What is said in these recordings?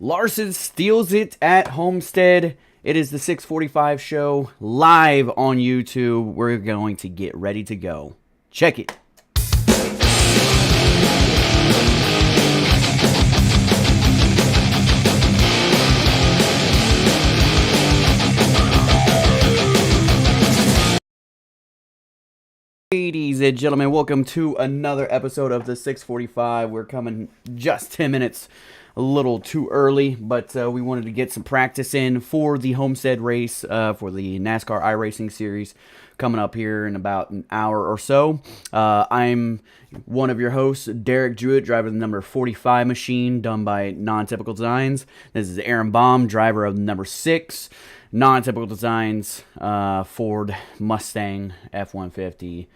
Larson steals it at Homestead. It is the 645 show live on YouTube. We're going to get ready to go. Check it. Ladies and gentlemen, welcome to another episode of the 645. We're coming just 10 minutes a little too early, but we wanted to get some practice in for the Homestead race for the NASCAR iRacing series coming up here in about an hour or so. I'm one of your hosts, Derek Jewett, driver of the number 45 machine done by Non-Typical Designs. This is Aaron Baum, driver of the number 6 Non-Typical Designs Ford Mustang F-150.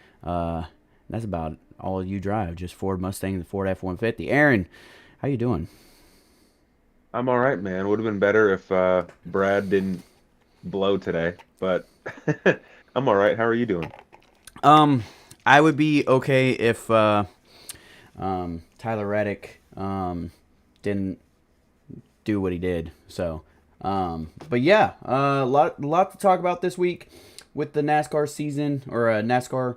That's about all you drive, just Ford Mustang and Ford F-150. Aaron, how you doing? I'm all right, man. Would have been better if Brad didn't blow today, but I'm all right. How are you doing? Um, I would be okay if Tyler Reddick didn't do what he did. So, but yeah, lot to talk about this week with the NASCAR season or NASCAR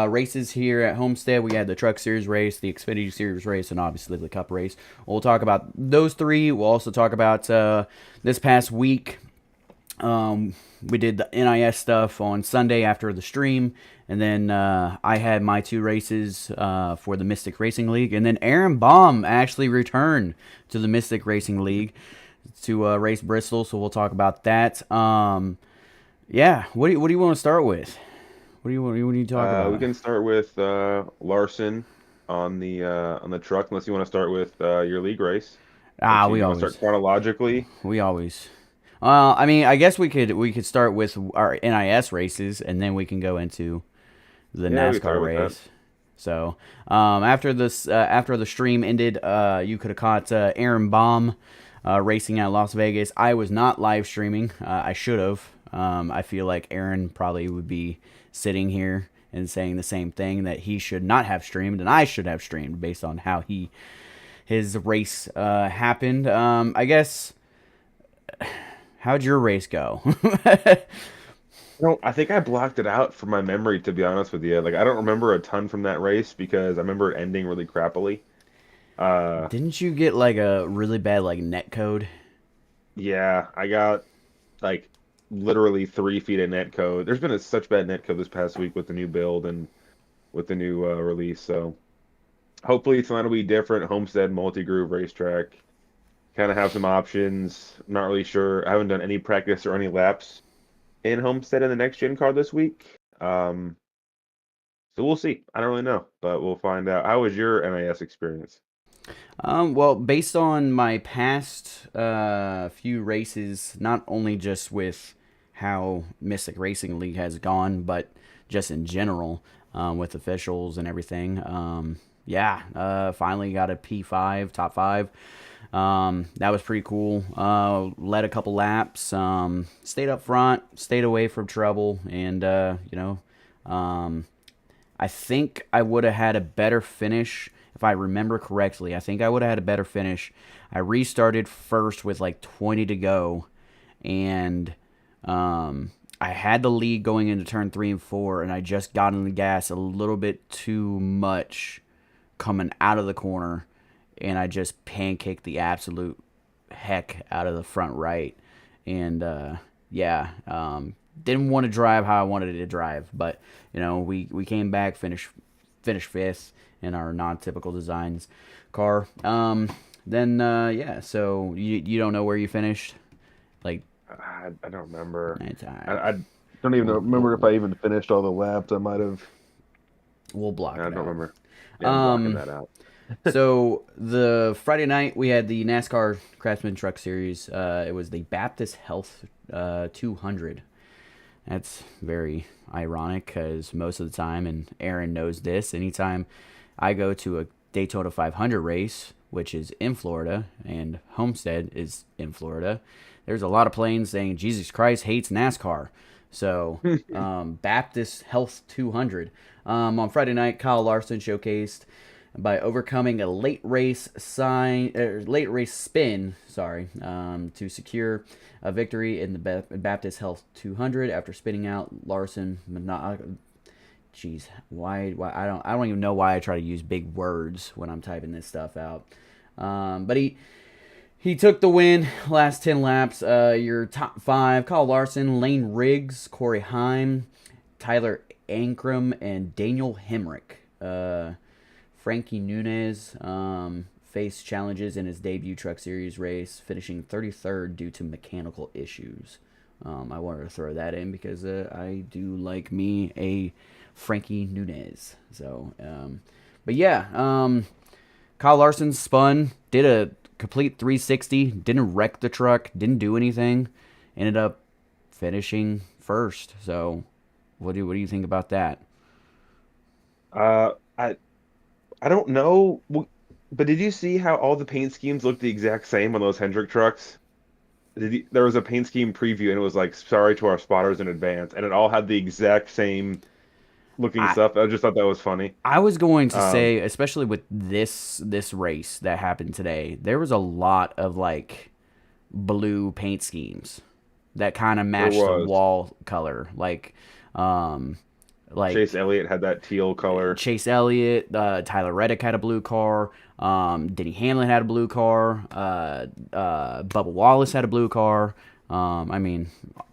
races here at Homestead. We had the Truck Series race, the Xfinity Series race, and obviously the Cup race. We'll talk about those three. We'll also talk about this past week. We did the NIS stuff on Sunday after the stream, and then I had my two races for the Mystic Racing League, and then Aaron Baum actually returned to the Mystic Racing League to race Bristol, so we'll talk about that. Yeah, what do you want to start with? What do you talk We about? can start with Larson on the truck, unless you want to start with your league race. Up Ah, to you. Do you want to start chronologically? we always. Well, I mean, I guess we could start with our NIS races, and then we can go into the Yeah, we can NASCAR start with that. race. So, after the stream ended, you could have caught Aaron Baum racing at Las Vegas. I was not live streaming. I should have. I feel like Aaron probably would be sitting here and saying the same thing, that he should not have streamed and I should have streamed based on how his race happened. I guess. How'd your race go? I think I blocked it out from my memory, to be honest with you. Like, I don't remember a ton from that race because I remember it ending really crappily. Uh, Didn't you get like a really bad like net code? yeah, I got like literally 3 feet of net code. There's been such bad net code this past week with the new build and with the new release. So hopefully tonight will be different. Homestead multi-groove racetrack. Kind of have some options. I'm not really sure. I haven't done any practice or any laps in Homestead in the next gen car this week. So we'll see. I don't really know, but we'll find out. How was your NIS experience? Well, based on my past few races, not only just with how Mystic Racing League has gone, but just in general with officials and everything. Yeah, finally got a P5, top five. That was pretty cool. Led a couple laps. Stayed up front, stayed away from trouble, and um, I think I would have had a better finish if I remember correctly. I think I would have had a better finish. I restarted first with like 20 to go, and I had the lead going into turn 3 and 4, and I just got on the gas a little bit too much coming out of the corner, and I just pancaked the absolute heck out of the front right. And yeah, didn't want to drive how I wanted to drive, but we came back, finished fifth in our non-typical designs car. Then yeah, so you don't know where you finished, like I don't remember. it's all right. I don't even We'll, remember if we'll, I even finished all the laps. I might have. we'll block I it don't out. remember. Yeah, I'm blocking Um, that out. So the Friday night we had the NASCAR Craftsman Truck Series. It was the Baptist Health 200. That's very ironic because most of the time, and Aaron knows this, anytime I go to a Daytona 500 race, which is in Florida, and Homestead is in Florida, there's a lot of planes saying Jesus Christ hates NASCAR. So Baptist Health 200. On Friday night, Kyle Larson showcased by overcoming a late race spin, to secure a victory in the Baptist Health 200 after spinning out Larson. Jeez, why I don't even know why I try to use big words when I'm typing this stuff out. But he took the win last 10 laps. Your top five: Kyle Larson, Lane Riggs, Corey Heim, Tyler Ankrum, and Daniel Hemrick. Frankie Nunez faced challenges in his debut Truck Series race, finishing 33rd due to mechanical issues. I wanted to throw that in because I do like me a Frankie Nunez. So, but yeah, Kyle Larson spun, did a complete 360, didn't wreck the truck, didn't do anything, ended up finishing first. So, what do you think about that? Uh, I don't know, but did you see how all the paint schemes looked the exact same on those Hendrick trucks? There was a paint scheme preview, and it was like, "Sorry to our spotters in advance," and it all had the exact same looking I stuff. I just thought that was funny. I was going to Um, say, especially with this race that happened today, there was a lot of like blue paint schemes that kind of there matched the was wall color, um, Chase like Elliott had that teal color. Chase Elliott, Tyler Reddick had a blue car. Denny Hamlin had a blue car. Bubba Wallace had a blue car. I mean,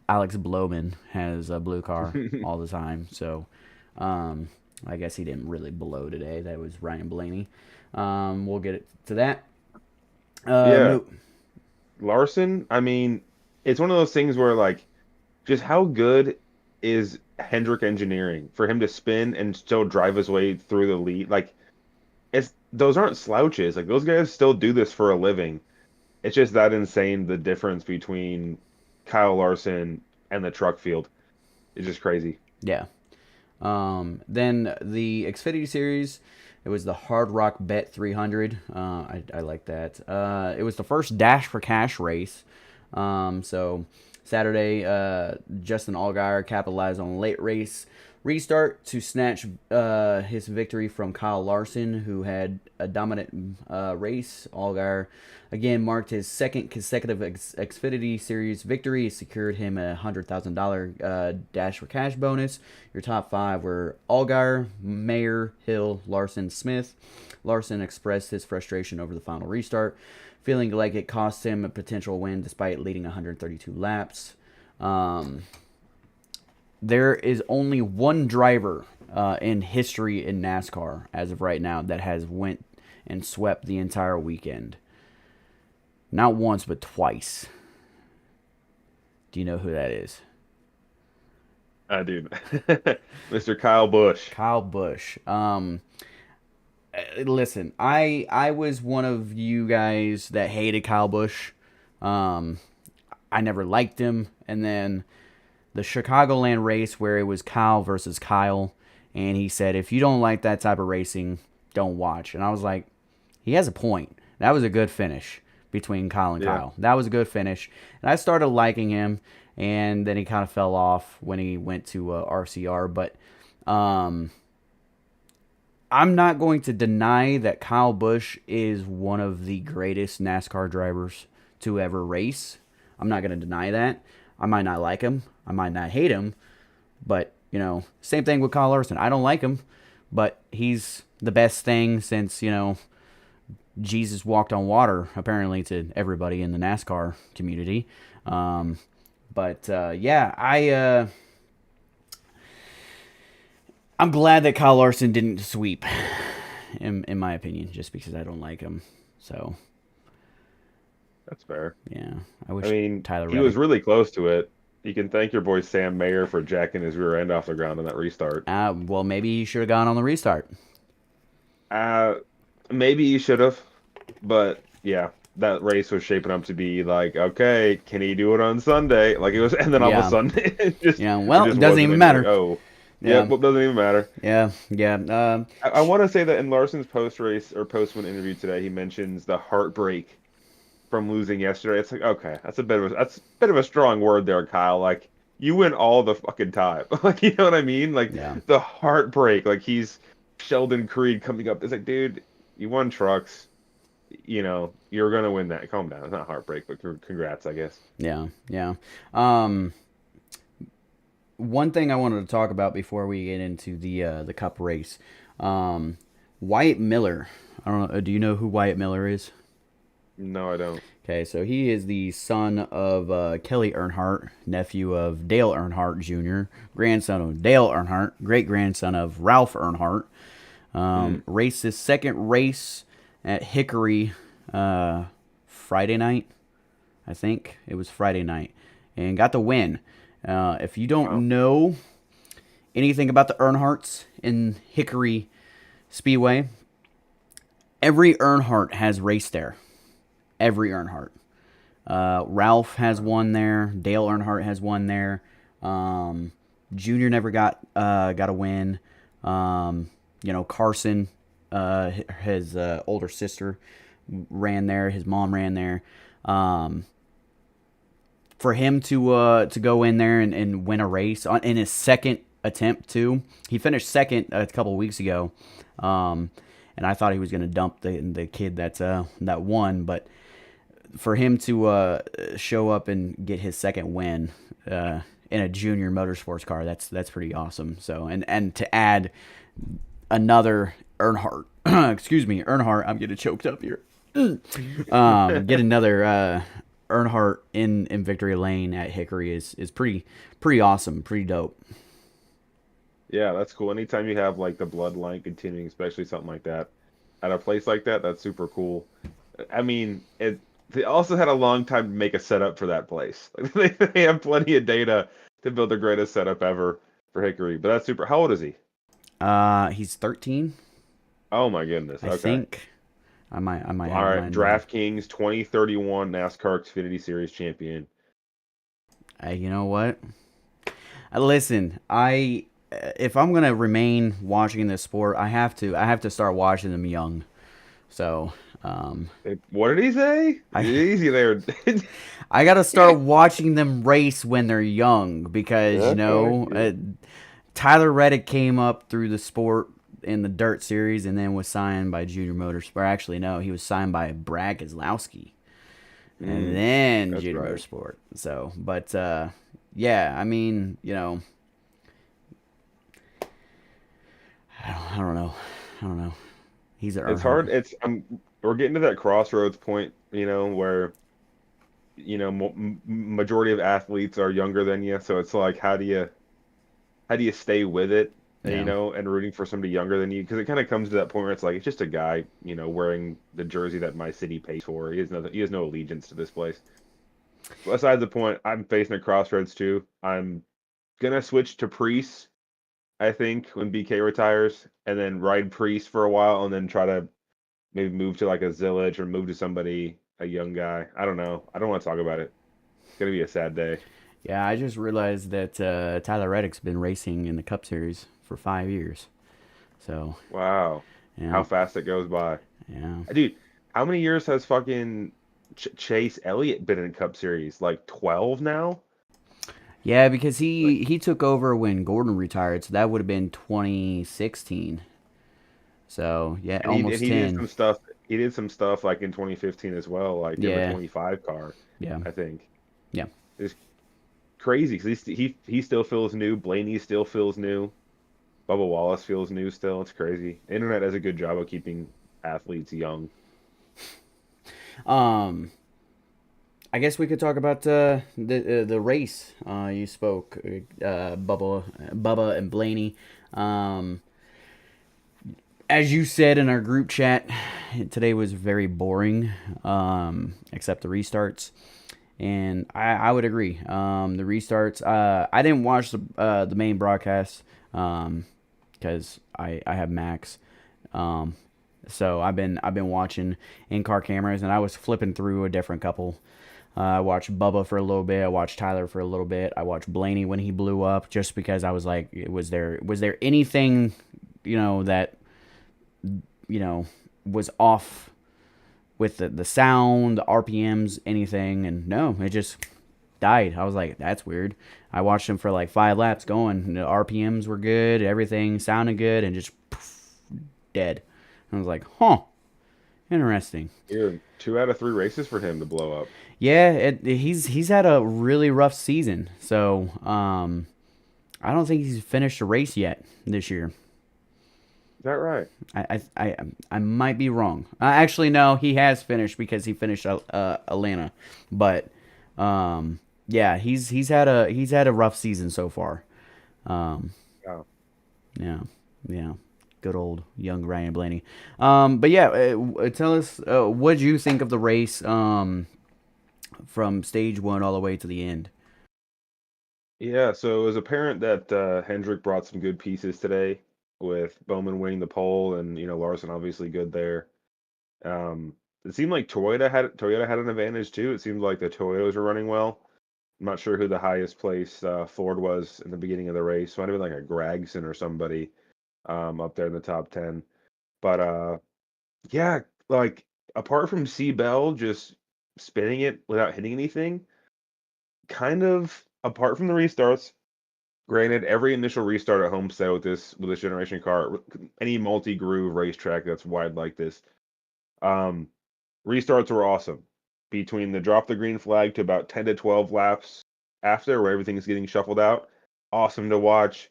Alex Blowman has a blue car all the time. So, I guess he didn't really blow today. That was Ryan Blaney. We'll get it to that. Yeah, Mo- Larson. I mean, it's one of those things where like, just how good is Hendrick engineering for him to spin and still drive his way through the lead? Like, it's those aren't slouches. Like those guys still do this for a living. It's just that insane the difference between Kyle Larson and the truck field. It's just crazy. yeah. Then the Xfinity Series, it was the Hard Rock Bet 300. I like that. It was the first Dash for Cash race. So Saturday, Justin Allgaier capitalized on a late race restart to snatch his victory from Kyle Larson, who had a dominant race. Allgaier again marked his second consecutive Xfinity Series victory. It secured him a $100,000 Dash for Cash bonus. Your top five were Allgaier, Mayer, Hill, Larson, Smith. Larson expressed his frustration over the final restart, feeling like it cost him a potential win despite leading 132 laps. There is only one driver in history in NASCAR as of right now that has went and swept the entire weekend. Not once, but twice. Do you know who that is? Dude. Mr. Kyle Busch. Kyle Busch. Listen, I was one of you guys that hated Kyle Busch. Um, I never liked him, and then the Chicagoland race where it was Kyle versus Kyle, and he said, if you don't like that type of racing, don't watch. And I was like, he has a point. That was a good finish between Kyle and Yeah. Kyle. That was a good finish. And I started liking him, and then he kind of fell off when he went to RCR. But um, I'm not going to deny that Kyle Busch is one of the greatest NASCAR drivers to ever race. I'm not going to deny that. I might not like him. I might not hate him. But, same thing with Kyle Larson. I don't like him, but he's the best thing since, Jesus walked on water, apparently, to everybody in the NASCAR community. Yeah, I'm glad that Kyle Larson didn't sweep, in my opinion, just because I don't like him. So, That's fair. yeah, I I wish mean, Tyler he was Reddick. really close to it. You can thank your boy Sam Mayer for jacking his rear end off the ground on that restart. Well, maybe he should have gone on the restart. Uh, Maybe he should have, but yeah, that race was shaping up to be like, okay, can he do it on Sunday? Like it was, and then all of a Yeah, sudden, it well, it just doesn't wasn't. even And you're like, matter. oh, yeah, Yeah, well, doesn't even matter. yeah. I want to say that in Larson's post race or post win interview today, he mentions the heartbreak from losing yesterday. It's like, okay, that's a bit of a strong word there, Kyle. Like you win all the fucking time. Like you know what I mean? Like Yeah, the heartbreak. Like he's Sheldon Creed coming up. It's like, dude, You won trucks. You're gonna win that. Calm down. It's not heartbreak, but congrats, I guess. Yeah, yeah. Um, One thing I wanted to talk about before we get into the Cup race, um, Wyatt Miller. I don't know. Do you know who Wyatt Miller is? No, I don't. Okay, so he is the son of Kelly Earnhardt, nephew of Dale Earnhardt Jr., grandson of Dale Earnhardt, great grandson of Ralph Earnhardt. Mm. Raced his second race at Hickory Friday night. I think it was Friday night, and got the win. If you Wow. don't know anything about the Earnhardts in Hickory Speedway, every Earnhardt has raced there. Every Earnhardt. Ralph has one there. Dale Earnhardt has one there. Um, Junior never got a win. Carson, his older sister, ran there. His mom ran there. Um, for him to go in there and win a race in his second attempt too. He finished second a couple weeks ago, and I thought he was going to dump the kid that won, but for him to show up and get his second win in a junior motorsports car, that's pretty awesome. So and to add another Earnhardt, excuse me, Earnhardt, I'm getting choked up here. Get another Earnhardt in victory lane at Hickory is pretty awesome, pretty dope. Yeah, that's cool. Anytime you have like the bloodline continuing, especially something like that, at a place like that, that's super cool. I mean, they also had a long time to make a setup for that place. Like they have plenty of data to build the greatest setup ever for Hickory. But that's super. How old is he? He's 13, Oh my goodness. I Okay. think. I might All have right. mine wrong. DraftKings 2031 NASCAR Xfinity Series champion. You know what? Listen, I if I'm gonna remain watching this sport, I have to start watching them young. So What did he say? I Easy there. I gotta start watching them race when they're young because Okay. Yeah. Tyler Reddick came up through the sport in the dirt series and then was signed by Junior Motorsport. Actually, no, he was signed by Brad Keselowski and Mm, then that's Junior right. Motorsport. So, but yeah, I mean, I don't know, I don't know. He's an It's Earnhardt. hard. We're getting to that crossroads point, where majority of athletes are younger than you, so it's like how do you stay with it, Yeah, and rooting for somebody younger than you because it kind of comes to that point where it's like it's just a guy, wearing the jersey that my city pays for. He has no allegiance to this place. But besides the point, I'm facing a crossroads too. I'm gonna switch to Priest, I think, when BK retires, and then ride Priest for a while, and then try to maybe move to like a Zillage or move to somebody, a young guy. I don't know. I don't want to talk about it. It's gonna be a sad day. yeah. I just realized that Tyler Reddick's been racing in the Cup Series for 5 years. So Wow, yeah, how fast it goes by. yeah. Dude, how many years has fucking Chase Elliott been in Cup Series? Like 12 now? Yeah, because Like, he took over when Gordon retired, so that would have been 2016. So yeah, and he and almost he did 10. some stuff. He did some stuff like in 2015 as well, like in the Yeah, 25 car, yeah, I think. yeah. It's crazy because he still feels new. Blaney still feels new. Bubba Wallace feels new still. It's crazy. The internet does a good job of keeping athletes young. Um, I guess we could talk about the race. You spoke, Bubba and Blaney. Um, as you said in our group chat, today was very boring, except the restarts. And I would agree. The restarts. I didn't watch the main broadcast because I have Max. Um, so I've been watching in car cameras, and I was flipping through a different couple. I watched Bubba for a little bit. I watched Tyler for a little bit. I watched Blaney when he blew up, just because I was like, was there anything, that was off with the sound, the RPMs, anything? And no, it just died. I was like, that's weird. I watched him for like 5 laps going. And the RPMs were good, everything sounded good, and just poof, dead. I was like, huh. Interesting. Dude, 2 out of 3 races for him to blow up. Yeah, he's had a really rough season. So I don't think he's finished a race yet this year. Is that right? I might be wrong. Actually, no, he has finished because he finished Atlanta, but yeah, he's had a rough season so far. Um, Wow. yeah, yeah, good old young Ryan Blaney. But yeah, tell us what did you think of the race from stage one all the way to the end. Yeah, so it was apparent that Hendrick brought some good pieces today with Bowman winning the pole and Larson obviously good there. It seemed like Toyota had an advantage too. It seemed like the Toyotas were running well. I'm not sure who the highest place Ford was in the beginning of the race. Might have been like a Gregson or somebody up there in the top 10. But yeah, like apart from C Bell just spinning it without hitting anything, kind of apart from the restarts. Granted, every initial restart at Homestead with this generation car, any multi-groove racetrack that's wide like this, um, restarts were awesome. Between the drop the green flag to about 10 to 12 laps after, where everything's getting shuffled out, awesome to watch.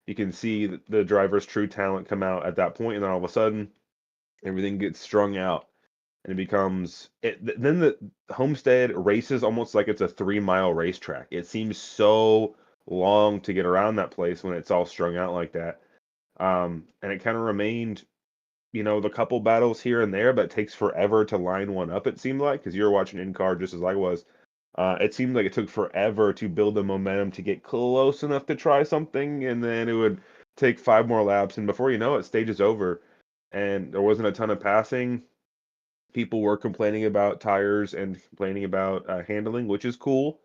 You can see the driver's true talent come out at that point, and then all of a sudden, everything gets strung out, and it becomes it. Then the Homestead races almost like it's a 3 mile racetrack. It seems so long to get around that place when it's all strung out like that. And it kind of remained, the couple battles here and there, but it takes forever to line one up. It seemed like because you were watching in car just as I was. It seemed like it took forever to build the momentum to get close enough to try something, and then it would take 5 more laps, and before you know it, stage is over, and there wasn't a ton of passing. People were complaining about tires and complaining about handling, which is cool,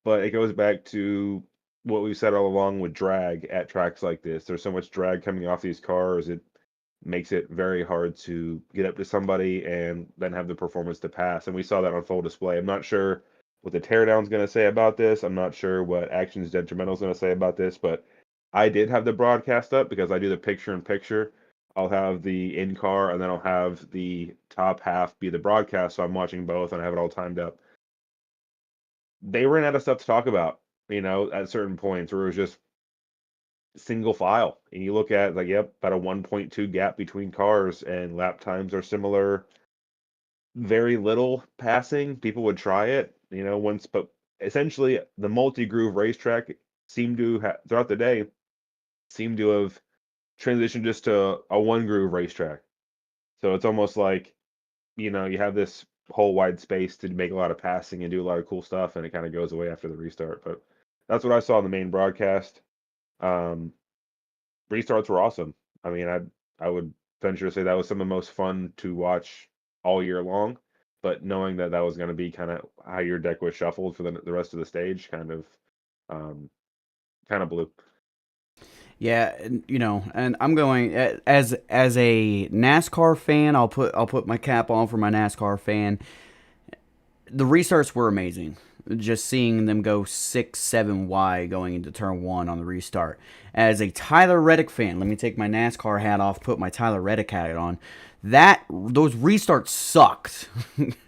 but it goes back to what we've said all along with drag at tracks like this. There's so much drag coming off these cars, it makes it very hard to get up to somebody and then have the performance to pass. And we saw that on full display. I'm not sure what the teardown's going to say about this. I'm not sure what Actions Detrimental is going to say about this, but I did have the broadcast up because I do the picture in picture. I'll have the in car and then I'll have the top half be the broadcast. So I'm watching both and I have it all timed up. They ran out of stuff to talk about, at certain points where it was just single file. And you look at like, yep, about a 1.2 gap between cars and lap times are similar. Very little passing. People would try it, once, but essentially the multi-groove racetrack seemed to throughout the day seemed to have transitioned just to a one groove racetrack. So it's almost like, you have this whole wide space to make a lot of passing and do a lot of cool stuff, and it kind of goes away after the restart. But that's what I saw in the main broadcast. Um, Restarts were awesome. I mean, I would venture to say that was some of the most fun to watch all year long. But knowing that that was going to be kind of how your deck was shuffled for the rest of the stage, um, kind of blew. Yeah, and I'm going as a NASCAR fan. I'll put my cap on for my NASCAR fan. The restarts were amazing. Just seeing them go 6, 7 wide going into turn one on the restart. As a Tyler Reddick fan, let me take my NASCAR hat off, put my Tyler Reddick hat on. Those restarts sucked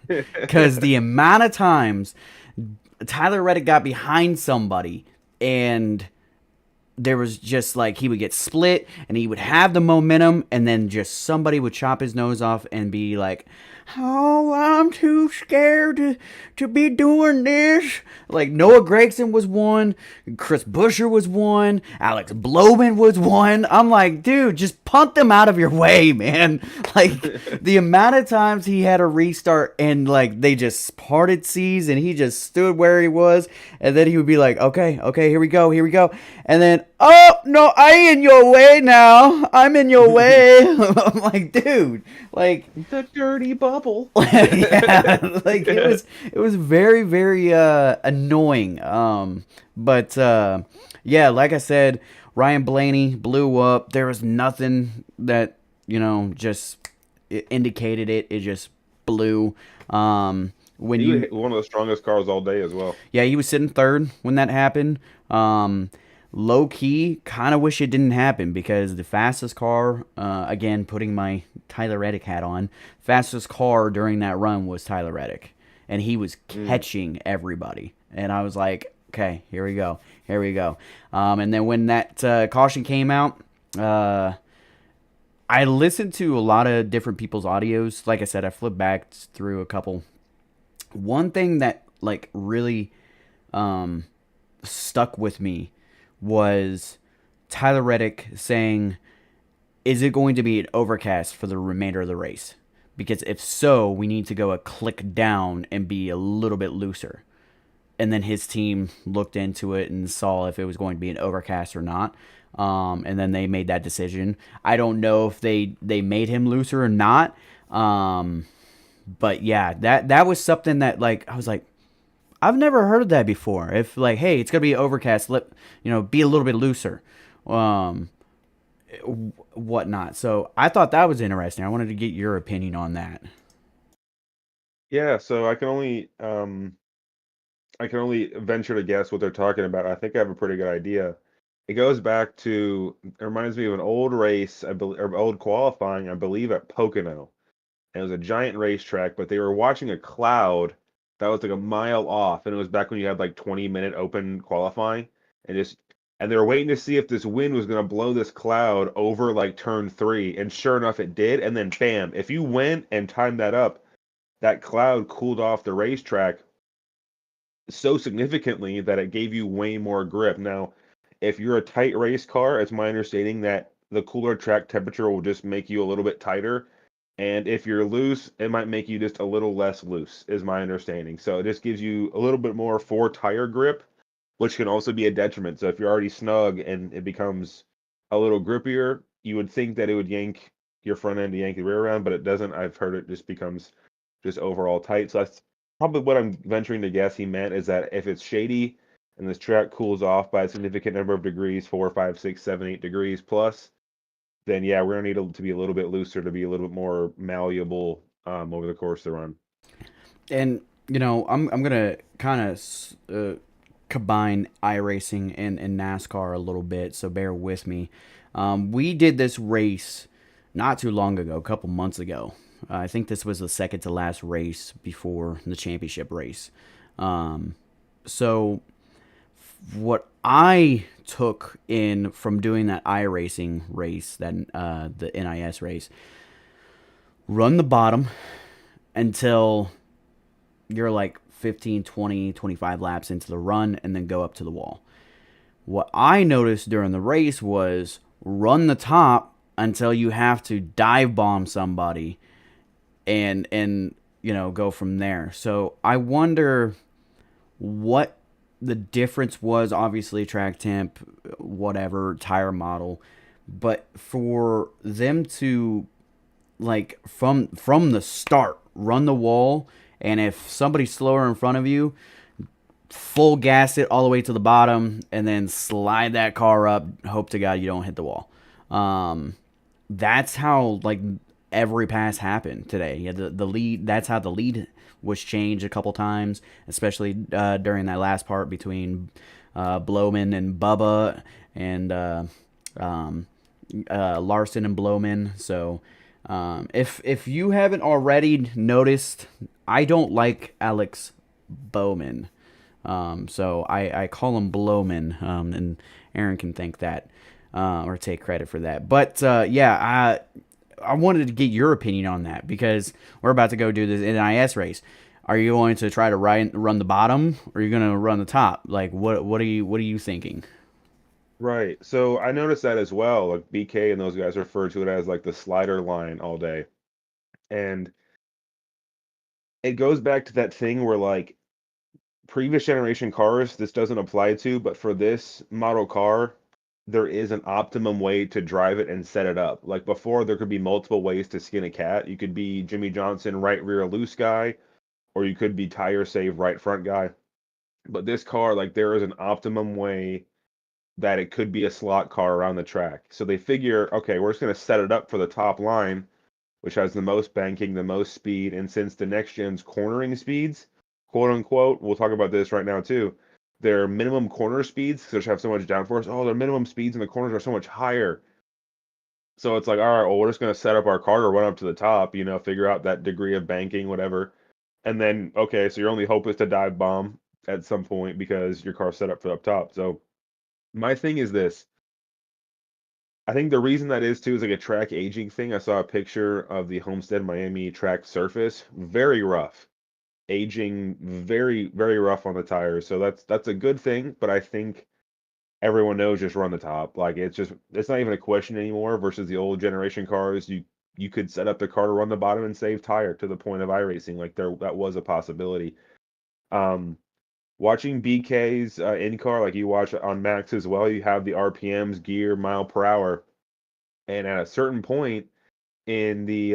because the amount of times Tyler Reddick got behind somebody and there was just like he would get split and he would have the momentum and then just somebody would chop his nose off and be like, oh, I'm too scared to be doing this. Like Noah Gregson was one, Chris Buescher was one, Alex Blowman was one. I'm like, dude, just punt them out of your way, man. Like the amount of times he had a restart and like they just parted seas and he just stood where he was and then he would be like, okay, here we go, and then, oh no, I in your way now. I'm in your way. I'm like, dude, like The dirty bubble. yeah, like it was very very annoying. But yeah, like I said, Ryan Blaney blew up. There was nothing that just indicated it. It just blew. When He one of the strongest cars all day as well. Yeah, he was sitting third when that happened. low key, kind of wish it didn't happen because the fastest car, again, putting my Tyler Reddick hat on, fastest car during that run was Tyler Reddick. And he was Mm. catching everybody. And I was like, okay, here we go. Here we go. And then when that caution came out, uh, I listened to a lot of different people's audios. Like I said, I flipped back through a couple. One thing that like really um, stuck with me was Tyler Reddick saying, "Is it going to be an overcast for the remainder of the race? Because if so, we need to go a click down and be a little bit looser." And then his team looked into it and saw if it was going to be an overcast or not. And then they made that decision. I don't know if they made him looser or not. But yeah, that was something that like I was like, I've never heard of that before. If like, hey, it's gonna be overcast, be a little bit looser, um, whatnot. So I thought that was interesting. I wanted to get your opinion on that. Yeah, so I can only venture to guess what they're talking about. I think I have a pretty good idea. It goes back to, it reminds me of an old race, I believe, or old qualifying, I believe, at Pocono. And it was a giant racetrack, but they were watching a cloud that was like a mile off, and it was back when you had like 20-minute open qualifying, and just and they were waiting to see if this wind was going to blow this cloud over like turn three, and sure enough, it did. And then bam, if you went and timed that up, that cloud cooled off the racetrack so significantly that it gave you way more grip. Now, if you're a tight race car, it's my understanding that the cooler track temperature will just make you a little bit tighter. And if you're loose, it might make you just a little less loose, is my understanding. So it just gives you a little bit more for tire grip, which can also be a detriment. So if you're already snug and it becomes a little grippier, you would think that it would yank your front end to yank the rear around, but it doesn't. I've heard it just becomes just overall tight. So that's probably what I'm venturing to guess he meant, is that if it's shady and this track cools off by a significant number of degrees, 4, 5, 6, 7, 8 degrees plus, then yeah, we're gonna need it to be a little bit looser to be a little bit more malleable over the course of the run. And I'm gonna kind of combine iRacing and NASCAR a little bit, so bear with me. We did this race not too long ago, a couple months ago. I think this was the second to last race before the championship race. Um, so what I took in from doing that iRacing race, that the NIS race, run the bottom until you're like 15, 20, 25 laps into the run and then go up to the wall. What I noticed during the race was run the top until you have to dive bomb somebody and go from there. So I wonder what the difference was. Obviously track temp, whatever, tire model, but for them to like from the start run the wall, and if somebody's slower in front of you, full gas it all the way to the bottom and then slide that car up, hope to god you don't hit the wall. That's how like every pass happened today. Yeah, the lead, that's how the lead was changed a couple times, especially during that last part between Blowman and Bubba, and um, Larson and Blowman. So if you haven't already noticed, I don't like Alex Bowman. So I call him Blowman, and Aaron can thank that or take credit for that. But yeah, I wanted to get your opinion on that because we're about to go do this NIS race. Are you going to try to run the bottom, or are you going to run the top? Like, what are you thinking? Right. So I noticed that as well. Like BK and those guys refer to it as like the slider line all day. And it goes back to that thing where like previous generation cars this doesn't apply to, but for this model car, there is an optimum way to drive it and set it up. Like before, there could be multiple ways to skin a cat. You could be Jimmy Johnson, right rear loose guy, or you could be tire save, right front guy. But this car, like there is an optimum way that it could be a slot car around the track. So they figure, okay, we're just going to set it up for the top line, which has the most banking, the most speed. And since the next gen's cornering speeds, quote unquote, we'll talk about this right now too. their minimum corner speeds, because they have so much downforce. Oh, their minimum speeds in the corners are so much higher. So it's like, all right, well, we're just going to set up our car to run up to the top, figure out that degree of banking, whatever. And then, okay, so your only hope is to dive bomb at some point because your car's set up for up top. So my thing is this. I think the reason that is too is like a track aging thing. I saw a picture of the Homestead Miami track surface, very rough, aging very, very rough on the tires. So that's a good thing, but I think everyone knows just run the top. Like it's not even a question anymore versus the old generation cars. You could set up the car to run the bottom and save tire to the point of iRacing. Like that was a possibility. Um, Watching BK's in car, like you watch on Max as well, you have the RPMs, gear, mile per hour, and at a certain point in the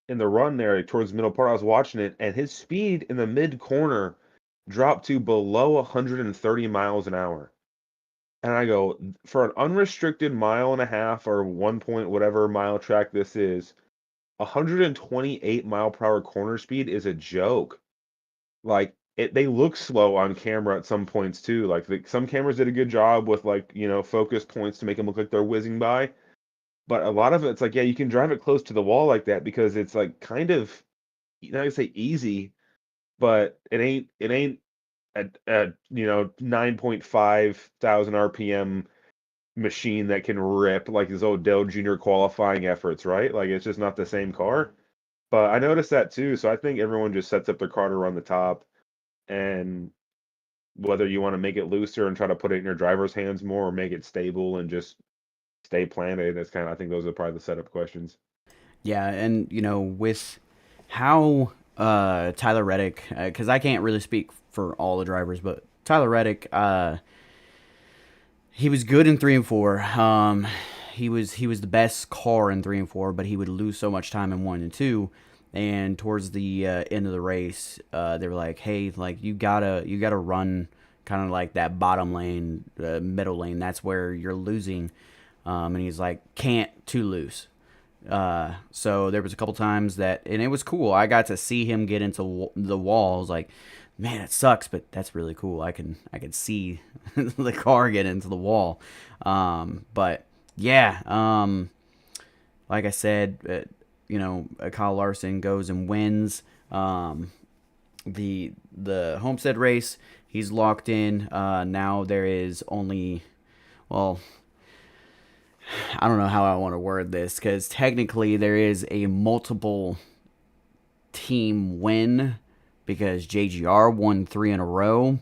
run there like, towards the middle part, I was watching it, and his speed in the mid corner dropped to below 130 miles an hour. And I go, for an unrestricted mile and a half or 1 point whatever mile track this is, 128 mile per hour corner speed is a joke. Like they look slow on camera at some points too. Like some cameras did a good job with like focus points to make them look like they're whizzing by. But a lot of it's like, yeah, you can drive it close to the wall like that because it's like kind of not gonna say easy, but it ain't a 9.5 thousand RPM machine that can rip like his Odell Jr. qualifying efforts, right? Like it's just not the same car. But I noticed that too. So I think everyone just sets up their car to run the top, and whether you want to make it looser and try to put it in your driver's hands more or make it stable and just stay planted, that's kind of I think those are probably the setup questions. Yeah, and with how Tyler Reddick, because I can't really speak for all the drivers, but Tyler Reddick, he was good in 3 and 4. He was the best car in 3 and 4, but he would lose so much time in 1 and 2. And towards the end of the race, they were like, "Hey, like you gotta run kind of like that bottom lane, middle lane. That's where you're losing." And he's like, "Can't too loose." So there was a couple times that, and it was cool. I got to see him get into the walls. Like, man, it sucks, but that's really cool. I can see the car get into the wall. But yeah, like I said, Kyle Larson goes and wins the Homestead race. He's locked in. Now there is only, well, I don't know how I want to word this because technically there is a multiple team win because JGR won 3 in a row,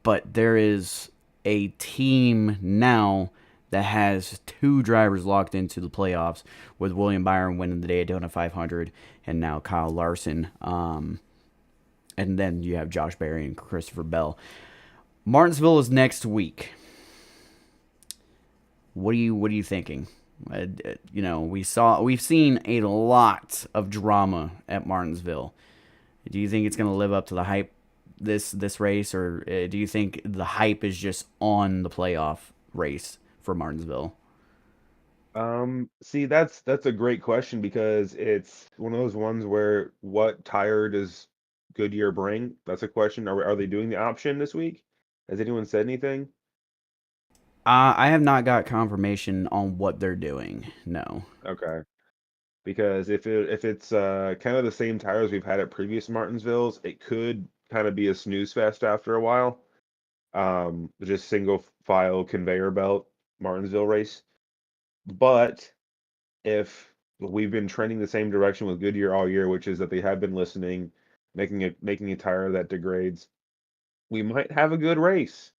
but there is a team now that has 2 drivers locked into the playoffs with William Byron winning the Daytona 500 and now Kyle Larson. And then you have Josh Berry and Christopher Bell. Martinsville is next week. What are you thinking? We've seen a lot of drama at Martinsville. Do you think it's going to live up to the hype this race, or do you think the hype is just on the playoff race for Martinsville? See, that's a great question because it's one of those ones where what tire does Goodyear bring? That's a question. Are they doing the option this week? Has anyone said anything? I have not got confirmation on what they're doing. No. Okay. Because if it's kind of the same tires we've had at previous Martinsvilles, it could kind of be a snooze fest after a while. Just single file conveyor belt Martinsville race. But if we've been trending the same direction with Goodyear all year, which is that they have been listening, making a tire that degrades, we might have a good race.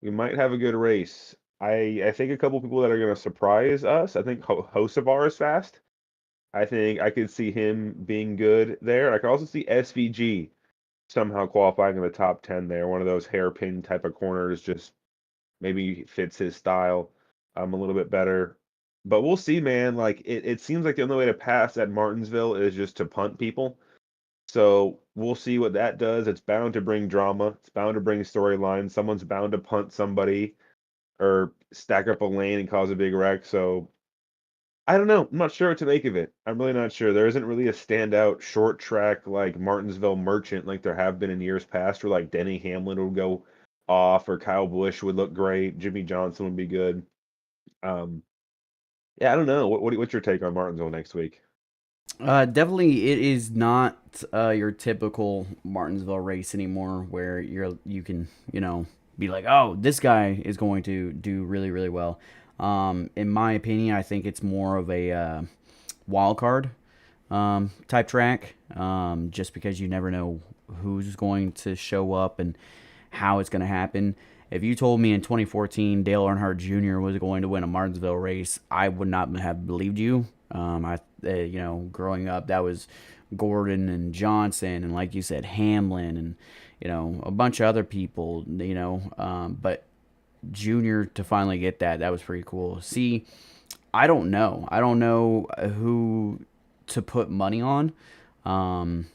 We might have a good race. I think a couple people that are going to surprise us. I think Hocevar is fast. I think I could see him being good there. I could also see SVG somehow qualifying in the top 10 there. One of those hairpin type of corners just maybe fits his style a little bit better. But we'll see, man. Like it seems like the only way to pass at Martinsville is just to punt people. So we'll see what that does. It's bound to bring drama. It's bound to bring storyline. Someone's bound to punt somebody or stack up a lane and cause a big wreck. So I don't know. I'm not sure what to make of it. I'm really not sure. There isn't really a standout short track like Martinsville Merchant like there have been in years past, where like Denny Hamlin would go off or Kyle Busch would look great. Jimmy Johnson would be good. Um, yeah, I don't know. What's your take on Martinsville next week? Definitely, it is not your typical Martinsville race anymore, where you can be like, oh, this guy is going to do really really well. In my opinion, I think it's more of a wild card type track, just because you never know who's going to show up and how it's going to happen. If you told me in 2014 Dale Earnhardt Jr. was going to win a Martinsville race, I would not have believed you. Growing up, that was Gordon and Johnson, and like you said, Hamlin, and a bunch of other people. But Junior to finally get that was pretty cool. See, I don't know. I don't know who to put money on. Um,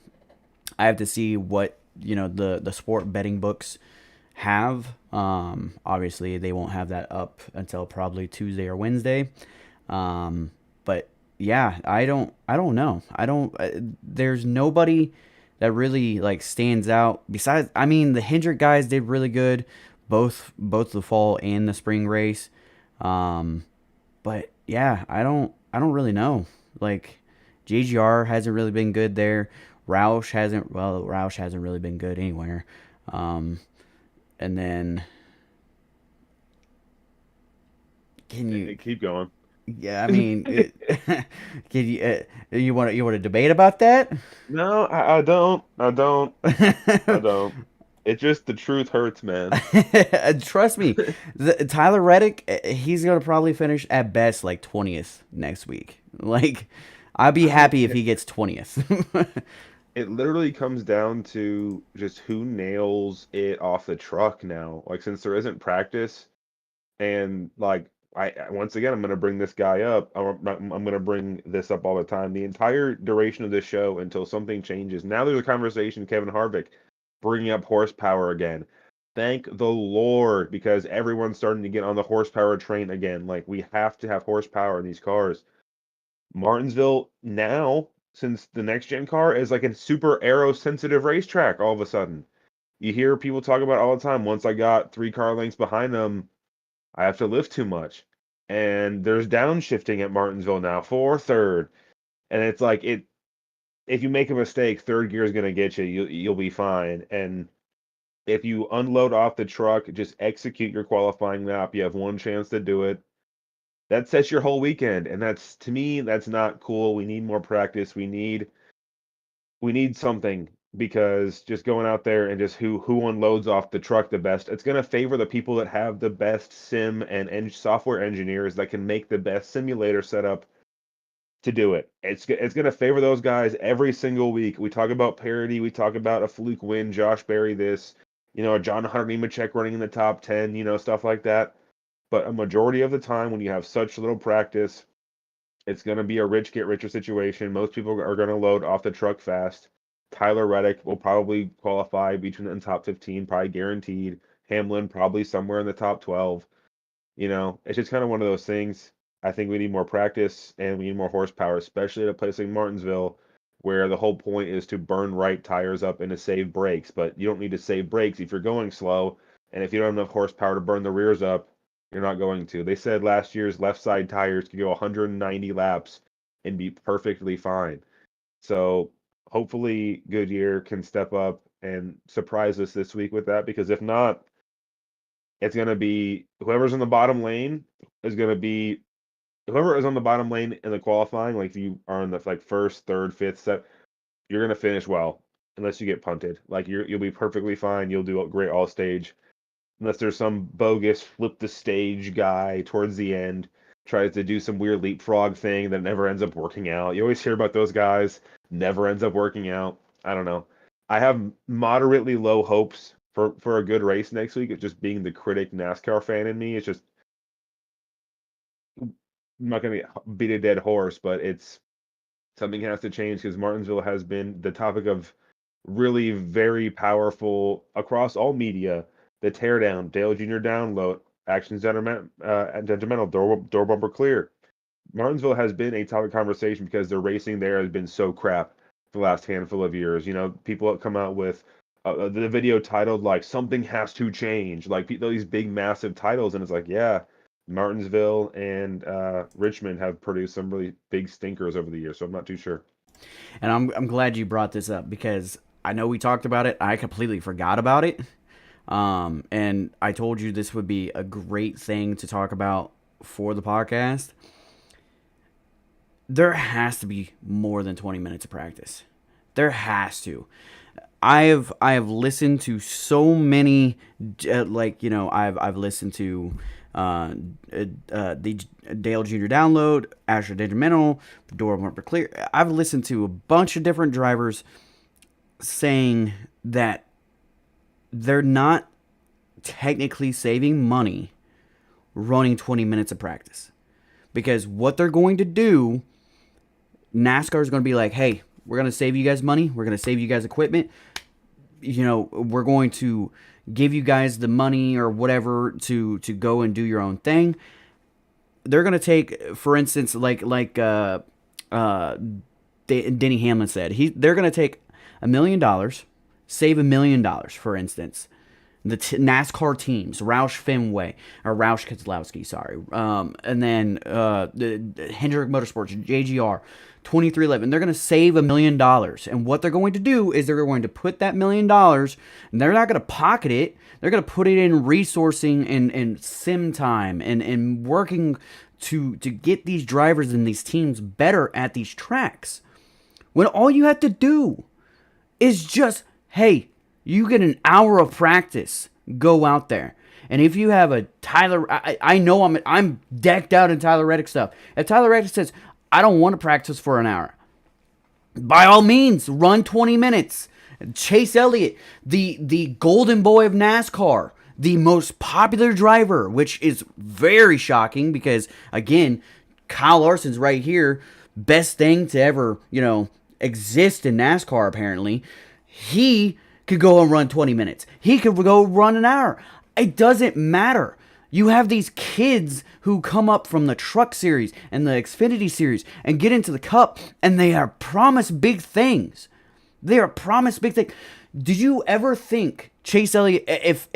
I have to see what the sport betting books have. Obviously, they won't have that up until probably Tuesday or Wednesday. But yeah, I don't know. I don't. There's nobody that really like stands out. Besides, I mean, the Hendrick guys did really good, both the fall and the spring race. Um, but yeah, I don't really know. Like JGR hasn't really been good there. Roush hasn't really been good anywhere. Um, and then can you Keep going. yeah, I mean can you want to debate about that? No, I don't. I don't. I don't. It just the truth hurts, man. Trust me, Tyler Reddick, he's gonna probably finish at best like 20th next week. Like, I'd be happy if he gets 20th. It literally comes down to just who nails it off the truck now. Like since there isn't practice, and like once again, I'm gonna bring this guy up. I'm gonna bring this up all the time. The entire duration of this show until something changes. Now there's a conversation, Kevin Harvick bringing up horsepower again. Thank the Lord, because everyone's starting to get on the horsepower train again. Like we have to have horsepower in these cars. Martinsville now, since the next gen car is like a super aero sensitive racetrack all of a sudden. You hear people talk about it all the time. Once I got 3 car lengths behind them, I have to lift too much. And there's downshifting at Martinsville now for third. And it's like it if you make a mistake, third gear is gonna get you. You'll be fine. And if you unload off the truck, just execute your qualifying lap. You have one chance to do it. That sets your whole weekend. And that's to me, that's not cool. We need more practice. We need something, because just going out there and just who unloads off the truck the best, it's going to favor the people that have the best sim and software engineers that can make the best simulator setup to do it. It's going to favor those guys every single week. We talk about parity, we talk about a fluke win, Josh Berry this, a John Hunter Nemechek running in the top 10, stuff like that. But a majority of the time when you have such little practice, it's going to be a rich get richer situation. Most people are going to load off the truck fast. Tyler Reddick will probably qualify between the top 15, probably guaranteed. Hamlin probably somewhere in the top 12. It's just kind of one of those things. I think we need more practice and we need more horsepower, especially at a place like Martinsville, where the whole point is to burn right tires up and to save brakes. But you don't need to save brakes if you're going slow. And if you don't have enough horsepower to burn the rears up, you're not going to. They said last year's left side tires could go 190 laps and be perfectly fine. So hopefully Goodyear can step up and surprise us this week with that, because if not, it's going to be whoever's in the bottom lane is going to be whoever is on the bottom lane in the qualifying. Like if you are in the like first, third, fifth set, you're going to finish well unless you get punted. Like you'll be perfectly fine. You'll do a great all stage, unless there's some bogus flip the stage guy towards the end, tries to do some weird leapfrog thing that never ends up working out. You always hear about those guys, never ends up working out. I don't know. I have moderately low hopes for a good race next week. It's just being the critic NASCAR fan in me. It's just I'm not going to beat a dead horse, but it's something has to change, because Martinsville has been the topic of really very powerful across all media. The teardown, Dale Jr. download, actions detrimental, door bumper clear. Martinsville has been a topic of conversation because the racing there has been so crap the last handful of years. You know, people have come out with the video titled like "Something Has to Change," like these big massive titles, and it's like, yeah, Martinsville and Richmond have produced some really big stinkers over the years. So I'm not too sure. And I'm glad you brought this up because I know we talked about it. I completely forgot about it. And I told you this would be a great thing to talk about for the podcast. There has to be more than 20 minutes of practice. There has to. I have listened to so many, I've listened to the Dale Jr. Download, Asher Detrimental, Dora Marper Clear. I've listened to a bunch of different drivers saying that they're not technically saving money running 20 minutes of practice. Because what they're going to do, NASCAR is going to be like, hey, we're going to save you guys money. We're going to save you guys equipment. We're going to give you guys the money or whatever to go and do your own thing. They're going to take, for instance, Denny Hamlin said, they're going to take $1 million, save $1 million, for instance. The NASCAR teams, Roush Fenway, or Roush Keselowski, sorry. And then the Hendrick Motorsports, JGR, 2311. They're going to save $1 million. And what they're going to do is they're going to put that $1 million, and they're not going to pocket it. They're going to put it in resourcing and sim time and working to get these drivers and these teams better at these tracks. When all you have to do is just, hey, you get an hour of practice. Go out there. And if you have a Tyler, I know I'm decked out in Tyler Reddick stuff. If Tyler Reddick says, I don't want to practice for an hour, by all means, run 20 minutes. Chase Elliott, the golden boy of NASCAR, the most popular driver, which is very shocking because, again, Kyle Larson's right here. Best thing to ever, exist in NASCAR, apparently. He could go and run 20 minutes. He could go run an hour. It doesn't matter. You have these kids who come up from the Truck Series and the Xfinity Series and get into the Cup, and they are promised big things. They are promised big things. Did you ever think Chase Elliott, if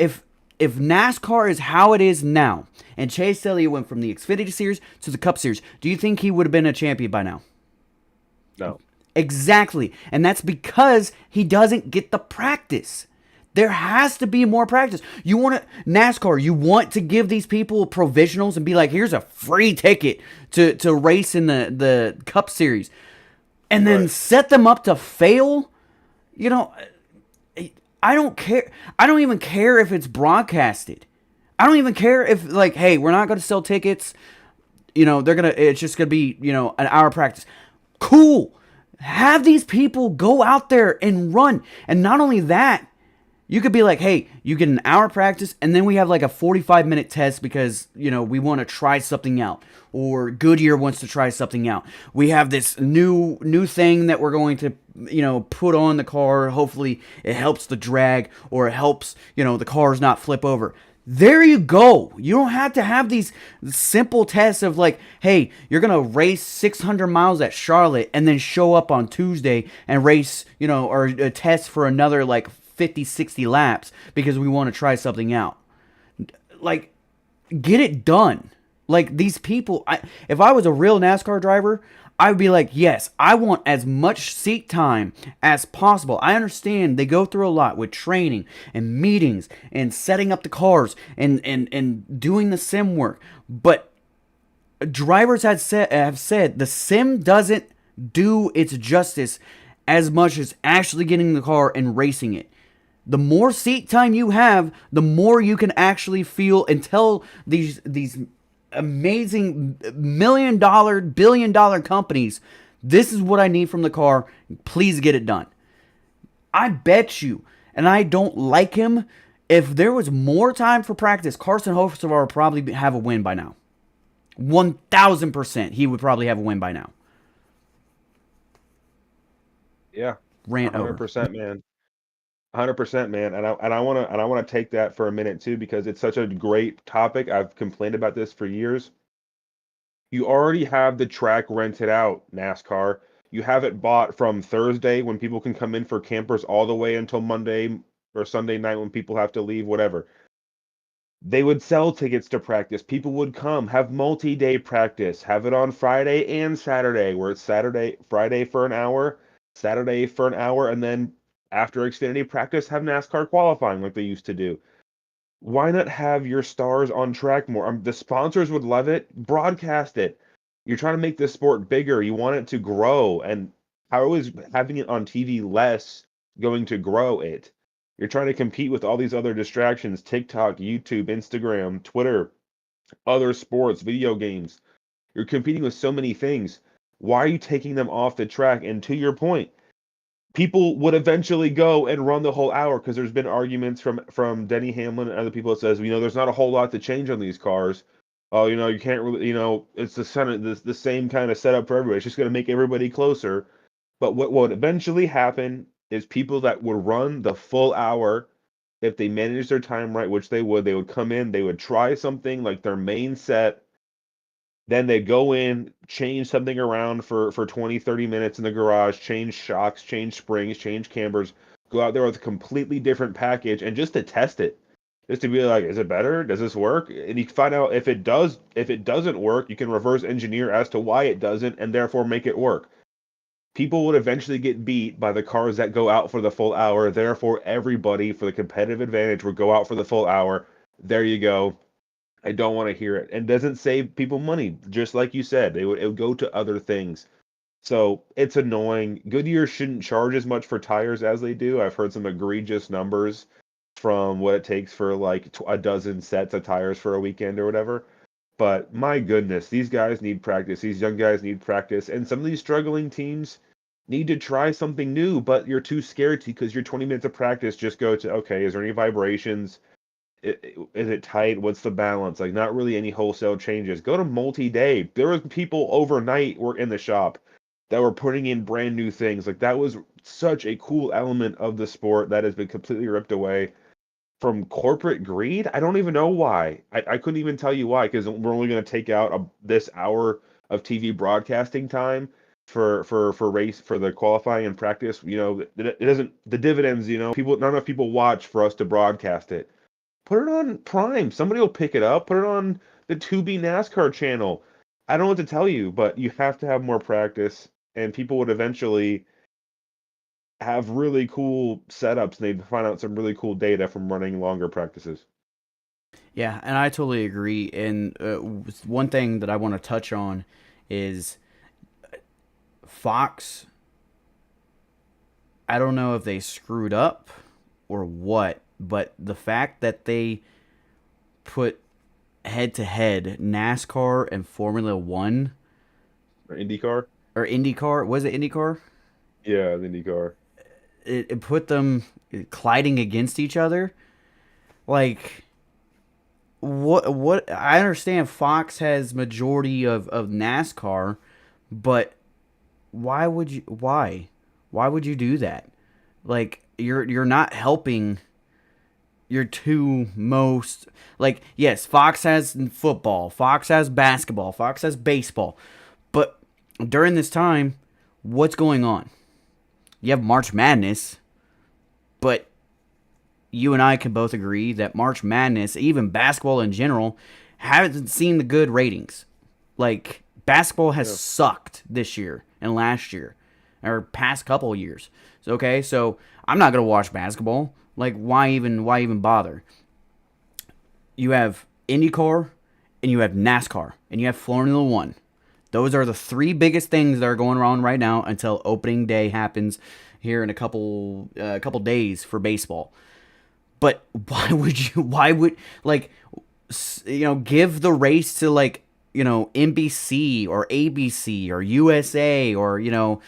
NASCAR is how it is now, and Chase Elliott went from the Xfinity Series to the Cup Series, do you think he would have been a champion by now? No. Exactly. And that's because he doesn't get the practice. There has to be more practice. NASCAR, you want to give these people provisionals and be like, here's a free ticket to race in the Cup Series. And then set them up to fail? I don't care. I don't even care if it's broadcasted. I don't even care if, hey, we're not going to sell tickets. It's just going to be, an hour practice. Cool. Have these people go out there and run. And not only that, you could be like, hey, you get an hour practice, and then we have like a 45-minute test because, we want to try something out. Or Goodyear wants to try something out. We have this new thing that we're going to, put on the car. Hopefully it helps the drag, or it helps, the cars not flip over. There you go. You don't have to have these simple tests of like, hey, you're going to race 600 miles at Charlotte and then show up on Tuesday and race, or a test for another like 50, 60 laps because we want to try something out. Like, get it done. Like, these people, if I was a real NASCAR driver, I would be like, yes, I want as much seat time as possible. I understand they go through a lot with training and meetings and setting up the cars and doing the sim work. But drivers have said the sim doesn't do its justice as much as actually getting in the car and racing it. The more seat time you have, the more you can actually feel and tell these amazing $1 million, $1 billion companies, this is what I need from the car. Please get it done. I bet you, and I don't like him, if there was more time for practice, Carson Hocevar would probably have a win by now. 1,000% he would probably have a win by now. Yeah. Rant 100%, over. man. 100%, man. And I want to take that for a minute too because it's such a great topic. I've complained about this for years. You already have the track rented out, NASCAR. You have it bought from Thursday when people can come in for campers all the way until Monday or Sunday night when people have to leave, whatever. They would sell tickets to practice. People would come, have multi-day practice, have it on Friday and Saturday, where it's Friday for an hour, Saturday for an hour, and then after Xfinity practice, have NASCAR qualifying like they used to do. Why not have your stars on track more? The sponsors would love it. Broadcast it. You're trying to make this sport bigger. You want it to grow. And how is having it on TV less going to grow it? You're trying to compete with all these other distractions: TikTok, YouTube, Instagram, Twitter, other sports, video games. You're competing with so many things. Why are you taking them off the track? And to your point, people would eventually go and run the whole hour because there's been arguments from Denny Hamlin and other people that says, there's not a whole lot to change on these cars. Oh, you can't really, it's the same kind of setup for everybody. It's just going to make everybody closer. But what would eventually happen is people that would run the full hour, if they managed their time right, which they would come in, they would try something like their main set, then they go in, change something around for 20, 30 minutes in the garage, change shocks, change springs, change cambers, go out there with a completely different package and just to test it. Just to be like, is it better? Does this work? And you find out if it doesn't work, you can reverse engineer as to why it doesn't and therefore make it work. People would eventually get beat by the cars that go out for the full hour. Therefore, everybody for the competitive advantage would go out for the full hour. There you go. I don't want to hear it. And doesn't save people money. Just like you said, it would go to other things. So it's annoying. Goodyear shouldn't charge as much for tires as they do. I've heard some egregious numbers from what it takes for like a dozen sets of tires for a weekend or whatever. But my goodness, these guys need practice. These young guys need practice. And some of these struggling teams need to try something new, but you're too scared to because your 20 minutes of practice just go to, okay, is there any vibrations? Is it tight? What's the balance? Like, not really any wholesale changes. Go to multi-day. There was people overnight were in the shop that were putting in brand new things. Like, that was such a cool element of the sport that has been completely ripped away from corporate greed. I don't even know why. I couldn't even tell you why, because we're only going to take out this hour of TV broadcasting time for race for the qualifying and practice. It doesn't, the dividends. People, not enough people watch for us to broadcast it. Put it on Prime. Somebody will pick it up. Put it on the Tubi NASCAR channel. I don't know what to tell you, but you have to have more practice, and people would eventually have really cool setups, and they'd find out some really cool data from running longer practices. Yeah, and I totally agree. And one thing that I want to touch on is Fox. I don't know if they screwed up or what, but the fact that they put head to head NASCAR and Formula One Or IndyCar? or IndyCar, was it IndyCar? Yeah, the IndyCar. It put them colliding against each other. Like, what I understand Fox has majority of NASCAR, but why would you do that? Like, you're not helping your two most, like, yes, Fox has football, Fox has basketball, Fox has baseball, but during this time, what's going on? You have March Madness, but you and I can both agree that March Madness, even basketball in general, haven't seen the good ratings. Like, basketball has Yeah. sucked this year and last year, or past couple of years. So, okay, so I'm not gonna watch basketball. Like, why even bother? You have IndyCar, and you have NASCAR, and you have Formula One. Those are the three biggest things that are going on right now until opening day happens here in a couple days for baseball. But why would you? Why would, like, give the race to, like, NBC or ABC or USA, or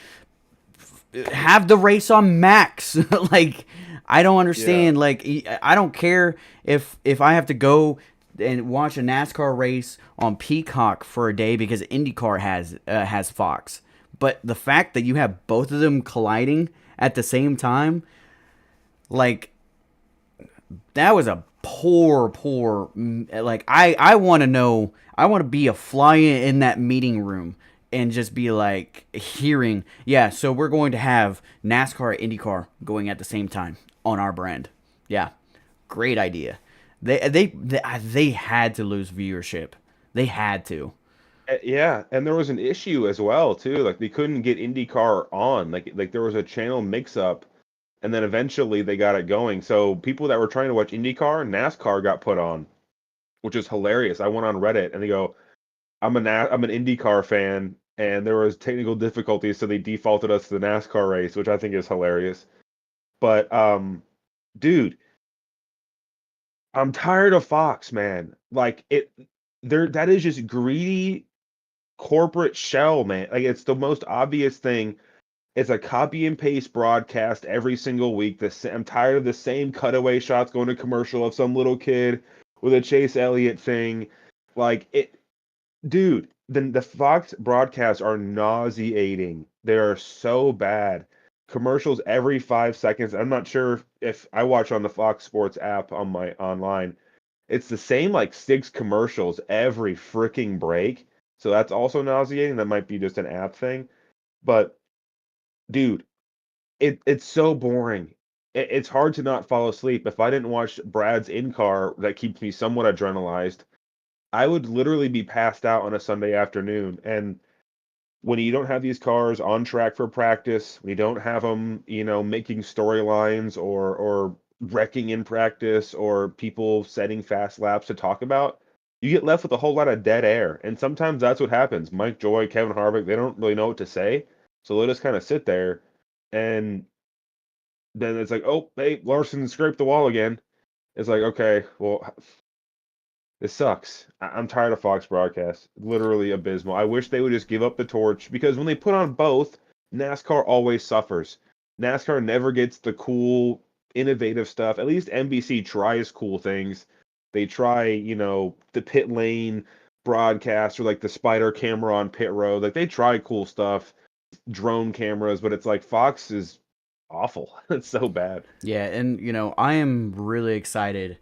have the race on Max. Like, I don't Yeah. understand. Like, I don't care if I have to go and watch a NASCAR race on Peacock for a day because IndyCar has Fox. But the fact that you have both of them colliding at the same time, like, that was a like I want to know, I want to be a fly in that meeting room and just be like hearing, yeah, so we're going to have NASCAR, IndyCar going at the same time on our brand. Yeah, great idea. They had to lose viewership. They had to. Yeah, and there was an issue as well too. Like they couldn't get IndyCar on. Like there was a channel mix-up, and then eventually they got it going. So people that were trying to watch IndyCar, NASCAR got put on, which is hilarious. I went on Reddit and they go, I'm an IndyCar fan, and there was technical difficulties, so they defaulted us to the NASCAR race, which I think is hilarious. But dude, I'm tired of Fox, man. Like it, there that is just greedy corporate shell, man. Like it's the most obvious thing. It's a copy and paste broadcast every single week. I'm tired of the same cutaway shots going to commercial of some little kid with a Chase Elliott thing. Like it, dude. The Fox broadcasts are nauseating. They are so bad. Commercials every 5 seconds. I'm not sure if I watch on the Fox Sports app on my online. It's the same like six commercials every freaking break. So that's also nauseating. That might be just an app thing. But dude, it's so boring. It's hard to not fall asleep. If I didn't watch Brad's in car that keeps me somewhat adrenalized, I would literally be passed out on a Sunday afternoon. And when you don't have these cars on track for practice, we don't have them, making storylines or wrecking in practice or people setting fast laps to talk about, you get left with a whole lot of dead air. And sometimes that's what happens. Mike Joy, Kevin Harvick, they don't really know what to say. So they'll just kind of sit there and then it's like, oh, hey, Larson scraped the wall again. It's like, okay, well, this sucks. I'm tired of Fox broadcasts. Literally abysmal. I wish they would just give up the torch because when they put on both, NASCAR always suffers. NASCAR never gets the cool, innovative stuff. At least NBC tries cool things. They try, the pit lane broadcast or like the spider camera on pit road. Like they try cool stuff, drone cameras, but it's like Fox is awful. It's so bad. Yeah, and I am really excited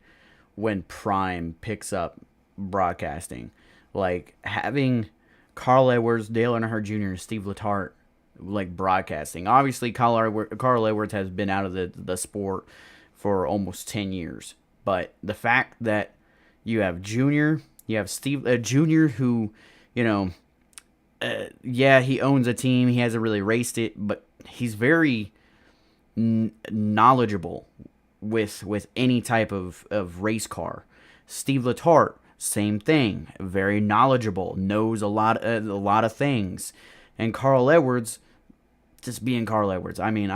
when Prime picks up broadcasting. Like having Carl Edwards, Dale Earnhardt Jr., and Steve Letarte like broadcasting. Obviously, Carl Edwards has been out of the sport for almost 10 years. But the fact that you have Junior, you have Steve Junior, who, you know, yeah, he owns a team. He hasn't really raced it, but he's very knowledgeable with any type of race car. Steve Letarte, same thing, very knowledgeable, knows a lot of things, and Carl Edwards, just being Carl Edwards. I mean,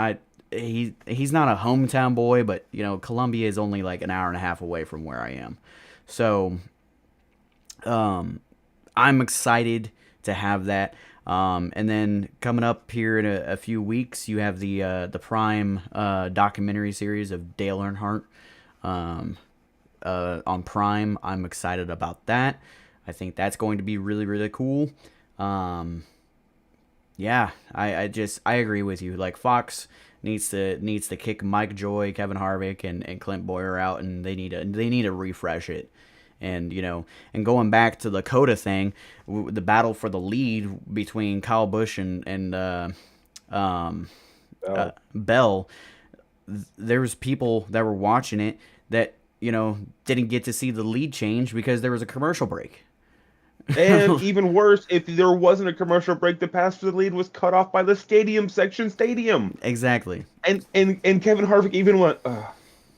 he's not a hometown boy, but Columbia is only like an hour and a half away from where I am, so I'm excited to have that. And then coming up here in a few weeks, you have the Prime documentary series of Dale Earnhardt on Prime. I'm excited about that. I think that's going to be really really cool. Um, yeah, I agree with you. Like Fox needs to kick Mike Joy, Kevin Harvick, and Clint Boyer out, and they need to refresh it. And and going back to the Coda thing, the battle for the lead between Kyle Busch and um, Oh. Bell, there was people that were watching it that didn't get to see the lead change because there was a commercial break. And even worse, if there wasn't a commercial break, the pass for the lead was cut off by the stadium section stadium. Exactly. And Kevin Harvick even went, ugh.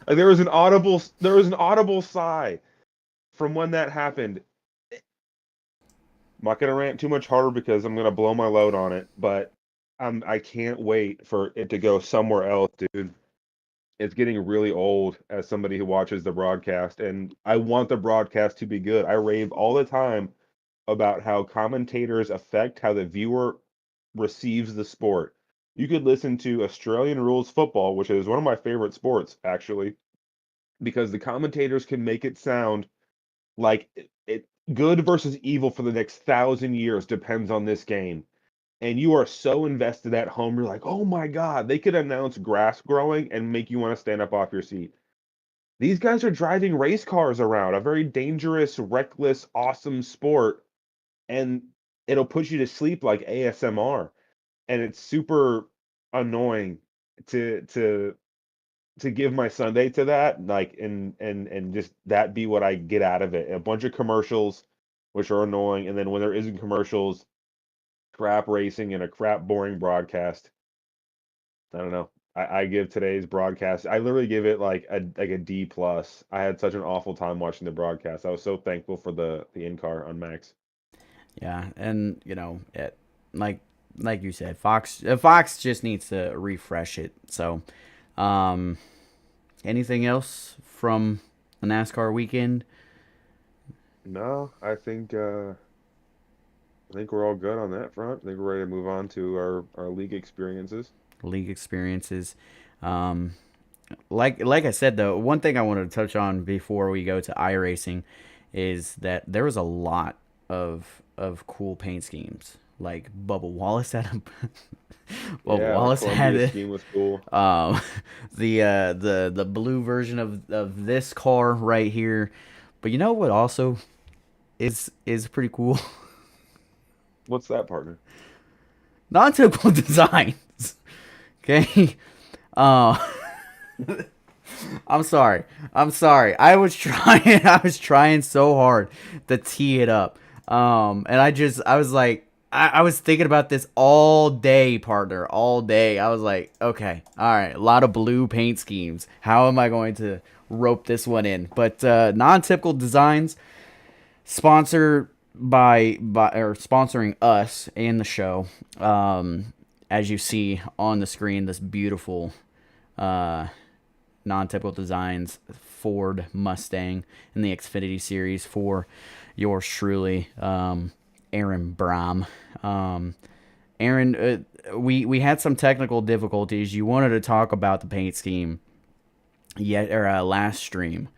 Like there was an audible sigh from when that happened. I'm not gonna rant too much harder because I'm gonna blow my load on it, but I can't wait for it to go somewhere else, dude. It's getting really old as somebody who watches the broadcast, and I want the broadcast to be good. I rave all the time about how commentators affect how the viewer receives the sport. You could listen to Australian rules football, which is one of my favorite sports, actually, because the commentators can make it sound like good versus evil for the next 1,000 years depends on this game. And you are so invested at home, you're like, oh my God, they could announce grass growing and make you want to stand up off your seat. These guys are driving race cars around, a very dangerous, reckless, awesome sport, and it'll put you to sleep like ASMR. And it's super annoying to to to give my Sunday to that, like, and just that be what I get out of it. A bunch of commercials, which are annoying, and then when there isn't commercials, crap racing and a crap boring broadcast. I don't know. I give today's broadcast. I literally give it like a D plus. I had such an awful time watching the broadcast. I was so thankful for the in car on Max. Yeah, and like like you said, Fox just needs to refresh it. So, um, anything else from the NASCAR weekend? No, I think we're all good on that front. I think we're ready to move on to our league experiences. League experiences. Um, like I said though, one thing I wanted to touch on before we go to iRacing is that there was a lot of cool paint schemes. Like Bubba Wallace had a Bubba Yeah, the Wallace had Columbia it. scheme was cool. Um, the blue version of this car right here. But you know what also is pretty cool? What's that, partner? Non-typical designs. Okay. Uh, I'm sorry. I'm sorry. I was trying. I was trying so hard to tee it up. And I was like, I was thinking about this all day, partner, all day. I was like, okay, all right, a lot of blue paint schemes. How am I going to rope this one in? But non-typical designs, sponsored by or sponsoring us and the show. As you see on the screen, this beautiful uh, non-typical designs Ford Mustang in the Xfinity series for yours truly, Aaron Brom. Aaron, we had some technical difficulties. You wanted to talk about the paint scheme yet or last stream,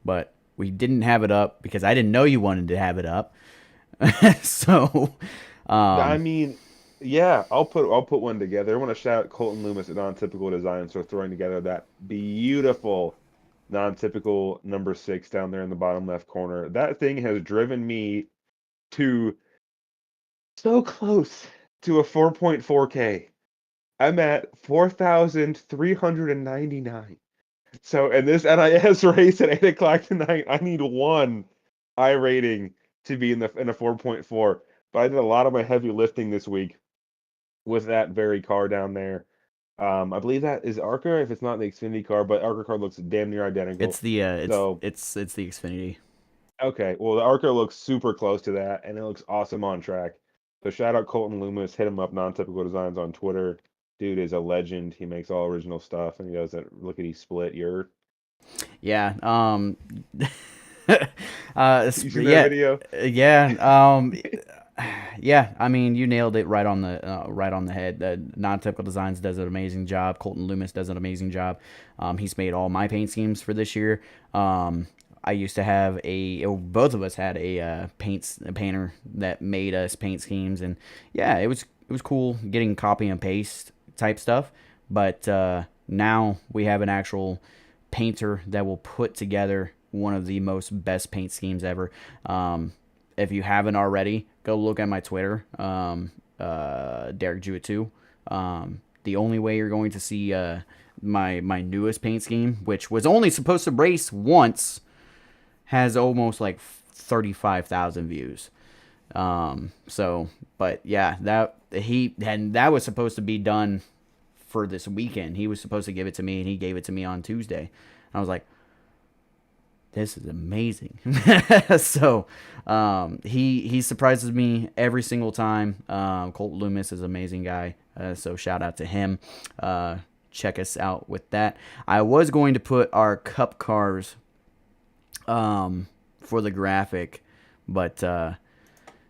but we didn't have it up because I didn't know you wanted to have it up. So, I um, mean, yeah, I'll put one together. I want to shout out Colton Loomis at Non-Typical Designs for throwing together that beautiful non-typical number 6 down there in the bottom left corner. That thing has driven me to so close to a 4.4K. I'm at 4,399. So in this NIS race at 8 o'clock tonight, I need one I rating to be in a 4.4. But I did a lot of my heavy lifting this week with that very car down there. I believe that is Arca, if it's not the Xfinity car, but Arca car looks damn near it's identical. the So, it's the Xfinity. okay, well, the Arca looks super close to that, and it looks awesome on track. So shout out Colton Loomis, hit him up, Non-Typical Designs on Twitter. Dude is a legend. He makes all original stuff, and he does that lickety split. Yeah. You seen that yeah, video? yeah. Yeah. I mean, you nailed it right on the head. Non-typical designs does an amazing job. Colton Loomis does an amazing job. He's made all my paint schemes for this year. I used to have both of us had a painter that made us paint schemes, and yeah, it was cool getting copy and paste type stuff. But now we have an actual painter that will put together one of the most best paint schemes ever. If you haven't already, go look at my Twitter, Derek Jewett 2. The only way you're going to see my newest paint scheme, which was only supposed to race once, has almost like 35,000 views. So, but yeah, that was supposed to be done for this weekend. He was supposed to give it to me, and he gave it to me on Tuesday. I was like, this is amazing. So he surprises me every single time. Colt Loomis is an amazing guy. So shout out to him. Check us out with that. I was going to put our cup cars for the graphic, but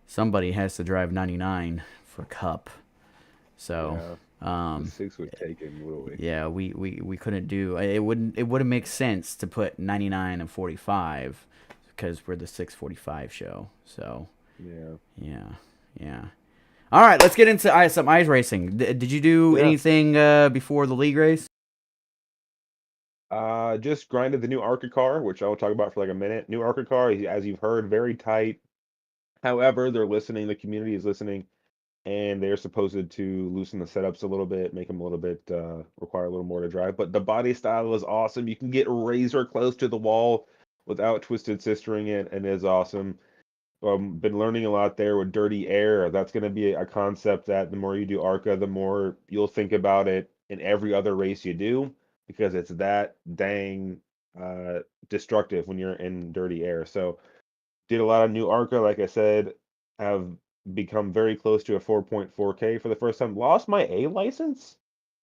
somebody has to drive 99 for cup. So Yeah, the um, 6 would take him, literally. yeah, we couldn't do it wouldn't make sense to put 99 and 45 because we're the 645 show. So Yeah. yeah, yeah. All right, let's get into some ice racing. Did you do Yeah. anything before the league race? Just grinded the new ARCA car, which I will talk about for like a minute. New ARCA car, as you've heard, very tight. However, they're listening. The community is listening, and they're supposed to loosen the setups a little bit, make them a little bit require a little more to drive. But the body style is awesome. You can get razor close to the wall without twisted sistering it, and it is awesome. Been learning a lot there with dirty air. That's going to be a concept that the more you do ARCA, the more you'll think about it in every other race you do, because it's that dang uh, destructive when you're in dirty air. So did a lot of new ARCA, like I said, have become very close to a 4.4K for the first time. Lost my A license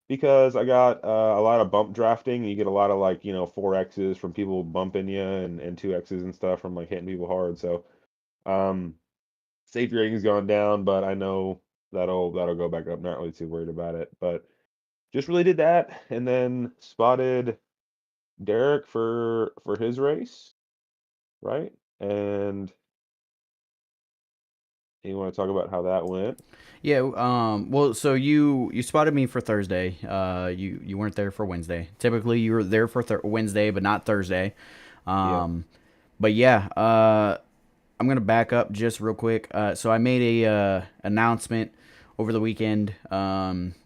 because I got a lot of bump drafting. You get a lot of like, 4X's from people bumping you and 2X's and stuff from like hitting people hard. So um, safety rating's gone down, but I know that'll go back up. Not really too worried about it, but just really did that, and then spotted Derek for his race, right? And you want to talk about how that went? Yeah. Well, so you spotted me for Thursday. You weren't there for Wednesday. Typically, you were there for Wednesday, but not Thursday. Yep. Um, but yeah. I'm gonna back up just real quick. So I made a announcement over the weekend,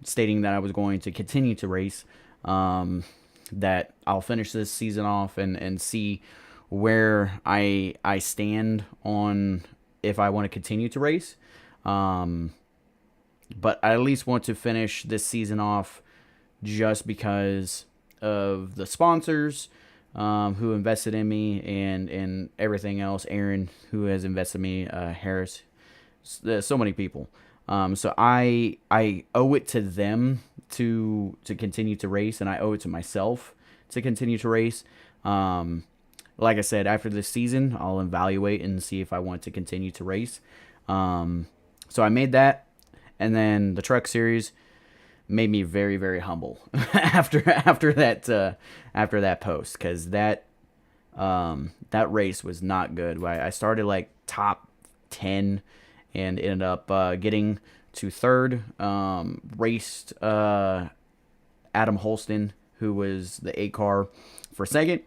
stating that I was going to continue to race. That I'll finish this season off and see where I stand on if I want to continue to race. Um, but I at least want to finish this season off just because of the sponsors, who invested in me, and everything else. Aaron, who has invested in me, Harris, so many people. So I owe it to them to continue to race, and I owe it to myself to continue to race. Um, like I said, after this season, I'll evaluate and see if I want to continue to race. So I made that, and then the truck series made me very very humble after that post, because that race was not good. I started like top 10 and ended up getting to third. Raced Adam Holston, who was the A car, for second.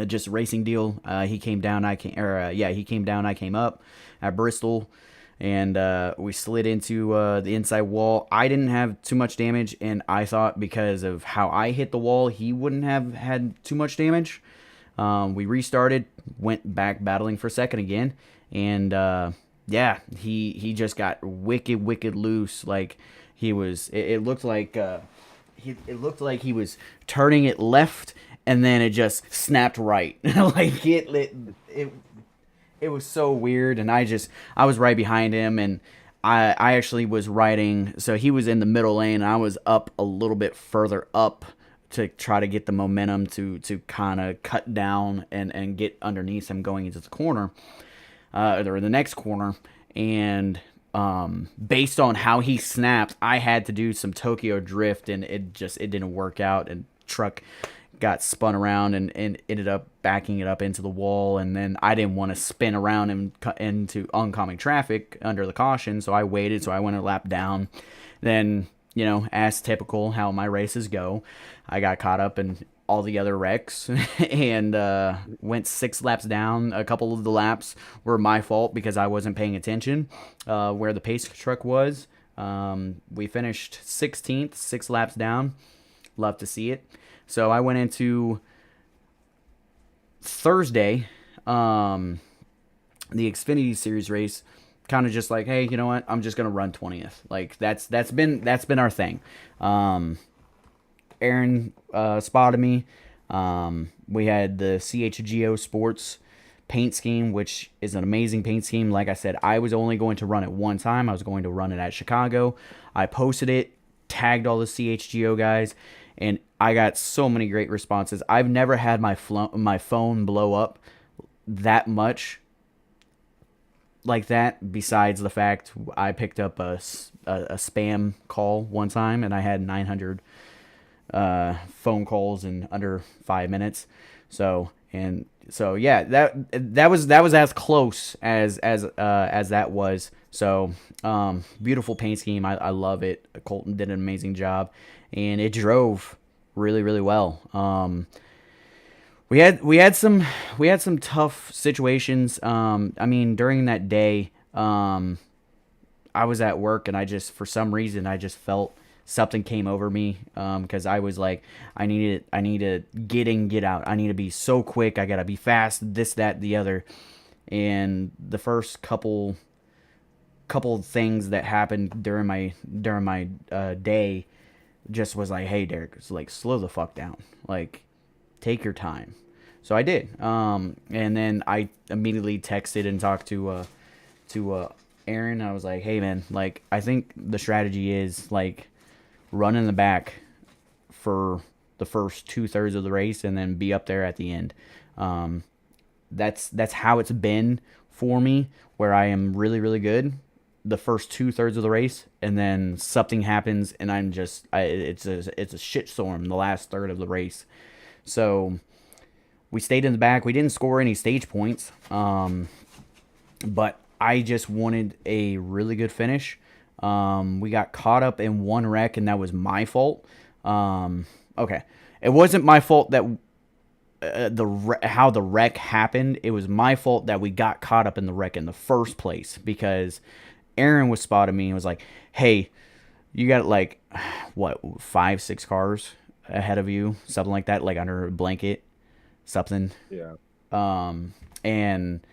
Just a racing deal. He came down. He came down. I came up at Bristol, and we slid into the inside wall. I didn't have too much damage, and I thought because of how I hit the wall, he wouldn't have had too much damage. We restarted, went back battling for second again, and yeah, he just got wicked loose. Like he was, it looked like it looked like he was turning it left, and then it just snapped right. Like it was so weird, and I was right behind him, and I actually was riding. So he was in the middle lane, and I was up a little bit further up to try to get the momentum to kind of cut down and get underneath him going into the corner, or the next corner. And based on how he snapped, I had to do some Tokyo drift, and it didn't work out, and truck got spun around and ended up backing it up into the wall. And then I didn't want to spin around and into oncoming traffic under the caution, so I waited. So I went a lap down. Then, as typical how my races go, I got caught up in all the other wrecks and went 6 laps down. A couple of the laps were my fault because I wasn't paying attention where the pace truck was. We finished 16th, 6 laps down. Love to see it. So I went into Thursday, the Xfinity Series race, kind of just like, hey, you know what? I'm just gonna run 20th. Like that's been our thing. Aaron spotted me. We had the CHGO Sports paint scheme, which is an amazing paint scheme. Like I said, I was only going to run it one time. I was going to run it at Chicago. I posted it, tagged all the CHGO guys, and I got so many great responses. I've never had my phone blow up that much like that, besides the fact I picked up a spam call one time, and I had 900 phone calls in under 5 minutes. So yeah, that was as close as that was. So beautiful paint scheme. I love it. Colton did an amazing job, and it drove really really well. We had some tough situations. I mean, during that day, I was at work and I just, for some reason, I just felt something came over me, because I was like, I need to get in, get out. I need to be so quick. I gotta be fast. This, that, the other. And the first couple things that happened during my day just was like, hey Derek, it's like, slow the fuck down. Like, take your time. So I did. And then I immediately texted and talked to Aaron. I was like, hey man, like, I think the strategy is like run in the back for the first 2/3 of the race and then be up there at the end. Um, that's how it's been for me, where I am really really good the first 2/3 of the race, and then something happens and it's a shitstorm the last third of the race. So we stayed in the back. We didn't score any stage points, but I just wanted a really good finish. We got caught up in one wreck, and that was my fault. Okay, it wasn't my fault that how the wreck happened. It was my fault that we got caught up in the wreck in the first place, because Aaron was spotting me and was like, "Hey, you got like what, 5 6 cars ahead of you, something like that, like under a blanket, something." Yeah. And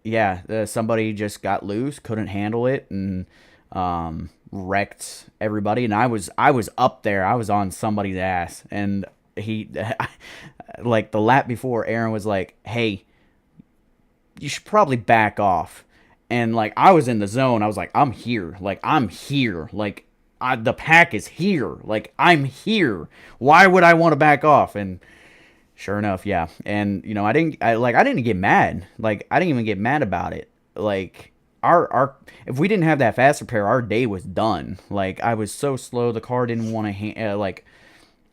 yeah, somebody just got loose, couldn't handle it, and wrecked everybody. And I was up there, I was on somebody's ass, and he, like the lap before, Aaron was like, "Hey, you should probably back off." And like, I was in the zone. I was like, I'm here. Like, I'm here. Like, the pack is here. Like, I'm here. Why would I want to back off? And sure enough, yeah. And I didn't get mad. Like, I didn't even get mad about it. Like, our if we didn't have that fast repair, our day was done. Like, I was so slow, the car didn't want to like,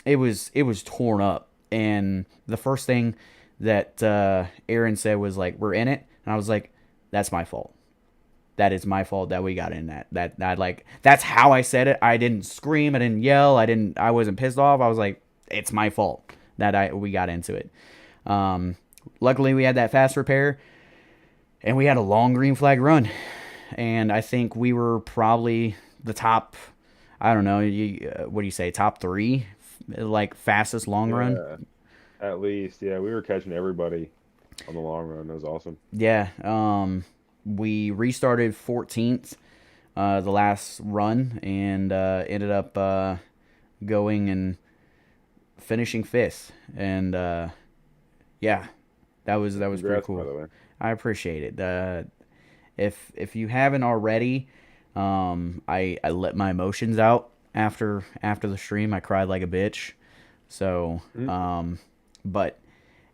it was torn up. And the first thing that Aaron said was like, "We're in it." And I was like, "That's my fault. That is my fault that we got in that." That like, that's how I said it. I didn't scream, I didn't yell, I wasn't pissed off. I was like, it's my fault that we got into it. Luckily we had that fast repair, and we had a long green flag run, and I think we were probably the top, I don't know, what do you say, top three, like, fastest long run. Yeah. At least, yeah, we were catching everybody on the long run. That was awesome. Yeah. We restarted 14th, the last run, and ended up going and finishing fifth. And yeah, that was pretty Congrats, by cool. the way. I appreciate it. If you haven't already, I let my emotions out after the stream. I cried like a bitch. So Mm. but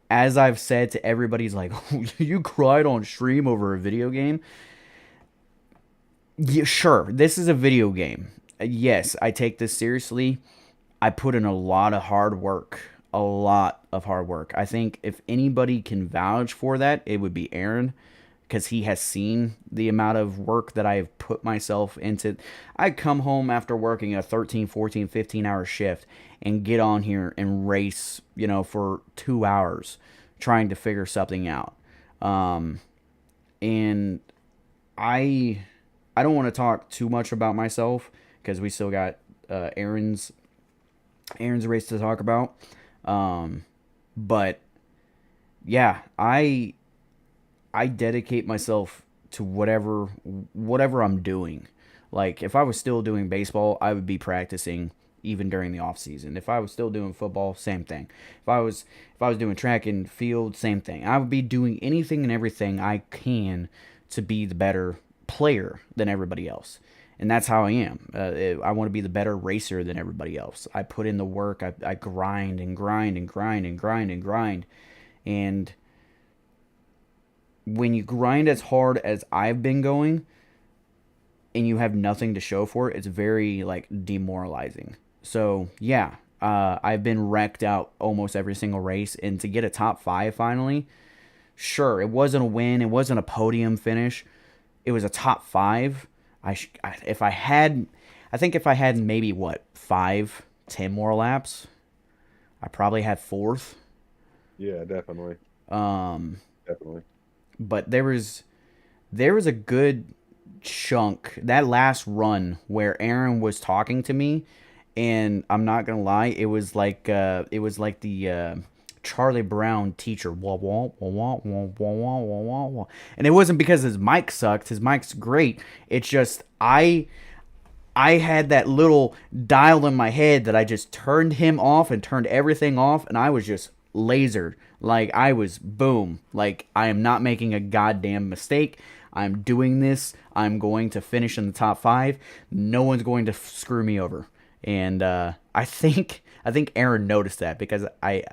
as I've said to everybody's like, you cried on stream over a video game. Yeah, sure, this is a video game. Yes, I take this seriously. I put in a lot of hard work. A lot of hard work. I think if anybody can vouch for that, it would be Aaron, because he has seen the amount of work that I've put myself into. I come home after working a 13, 14, 15-hour shift and get on here and race, for 2 hours trying to figure something out. And I don't want to talk too much about myself, because we still got Aaron's race to talk about. But yeah, I dedicate myself to whatever I'm doing. Like, if I was still doing baseball, I would be practicing even during the off season. If I was still doing football, same thing. If I was doing track and field, same thing. I would be doing anything and everything I can to be the better player than everybody else. And that's how I am. I want to be the better racer than everybody else. I put in the work. I grind and grind and grind and grind and grind. And when you grind as hard as I've been going, and you have nothing to show for it, it's very, like, demoralizing. So yeah, I've been wrecked out almost every single race, and to get a top five finally, sure, it wasn't a win, it wasn't a podium finish, it was a top five. If I had, I think if I had maybe what, 5, 10 more laps, I probably had fourth. Yeah, definitely, Um, definitely. but there was a good chunk that last run where Aaron was talking to me, and I'm not gonna lie, it was like the Charlie Brown teacher, wah wah wah wah wah wah wah wah wah wah, and it wasn't because his mic sucked. His mic's great. It's just I had that little dial in my head that I just turned him off and turned everything off, and I was just lasered. Like, I was boom. Like, I am not making a goddamn mistake. I'm doing this. I'm going to finish in the top five. No one's going to screw me over. And I think Aaron noticed that because I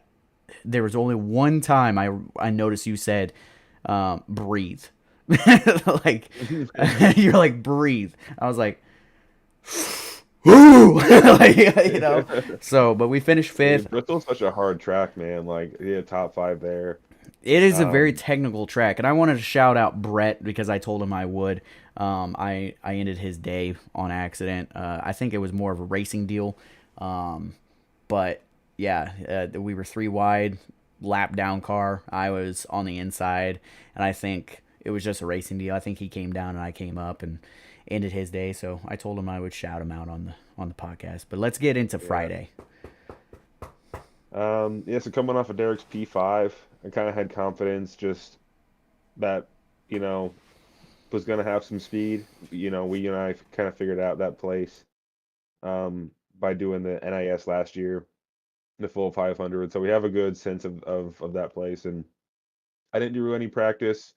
there was only one time I noticed you said breathe. Like you're like breathe. I was like, whoo, like, you know. So, but we finished fifth. Bristol's such a hard track, man. Like, yeah, top five there. It is a very Um, technical track, and I wanted to shout out Brett because I told him I would. I ended his day on accident. I think it was more of a racing deal, but yeah, we were three wide, lap down car. I was on the inside, and I think it was just a racing deal. I think he came down and I came up and ended his day. So I told him I would shout him out on the podcast. But let's get into yeah. Friday. Yeah, so coming off of Derek's P5, I kind of had confidence just that, you know, was going to have some speed. We and I kind of figured out that place by doing the NIS last year, the full 500. So we have a good sense of that place. And I didn't do any practice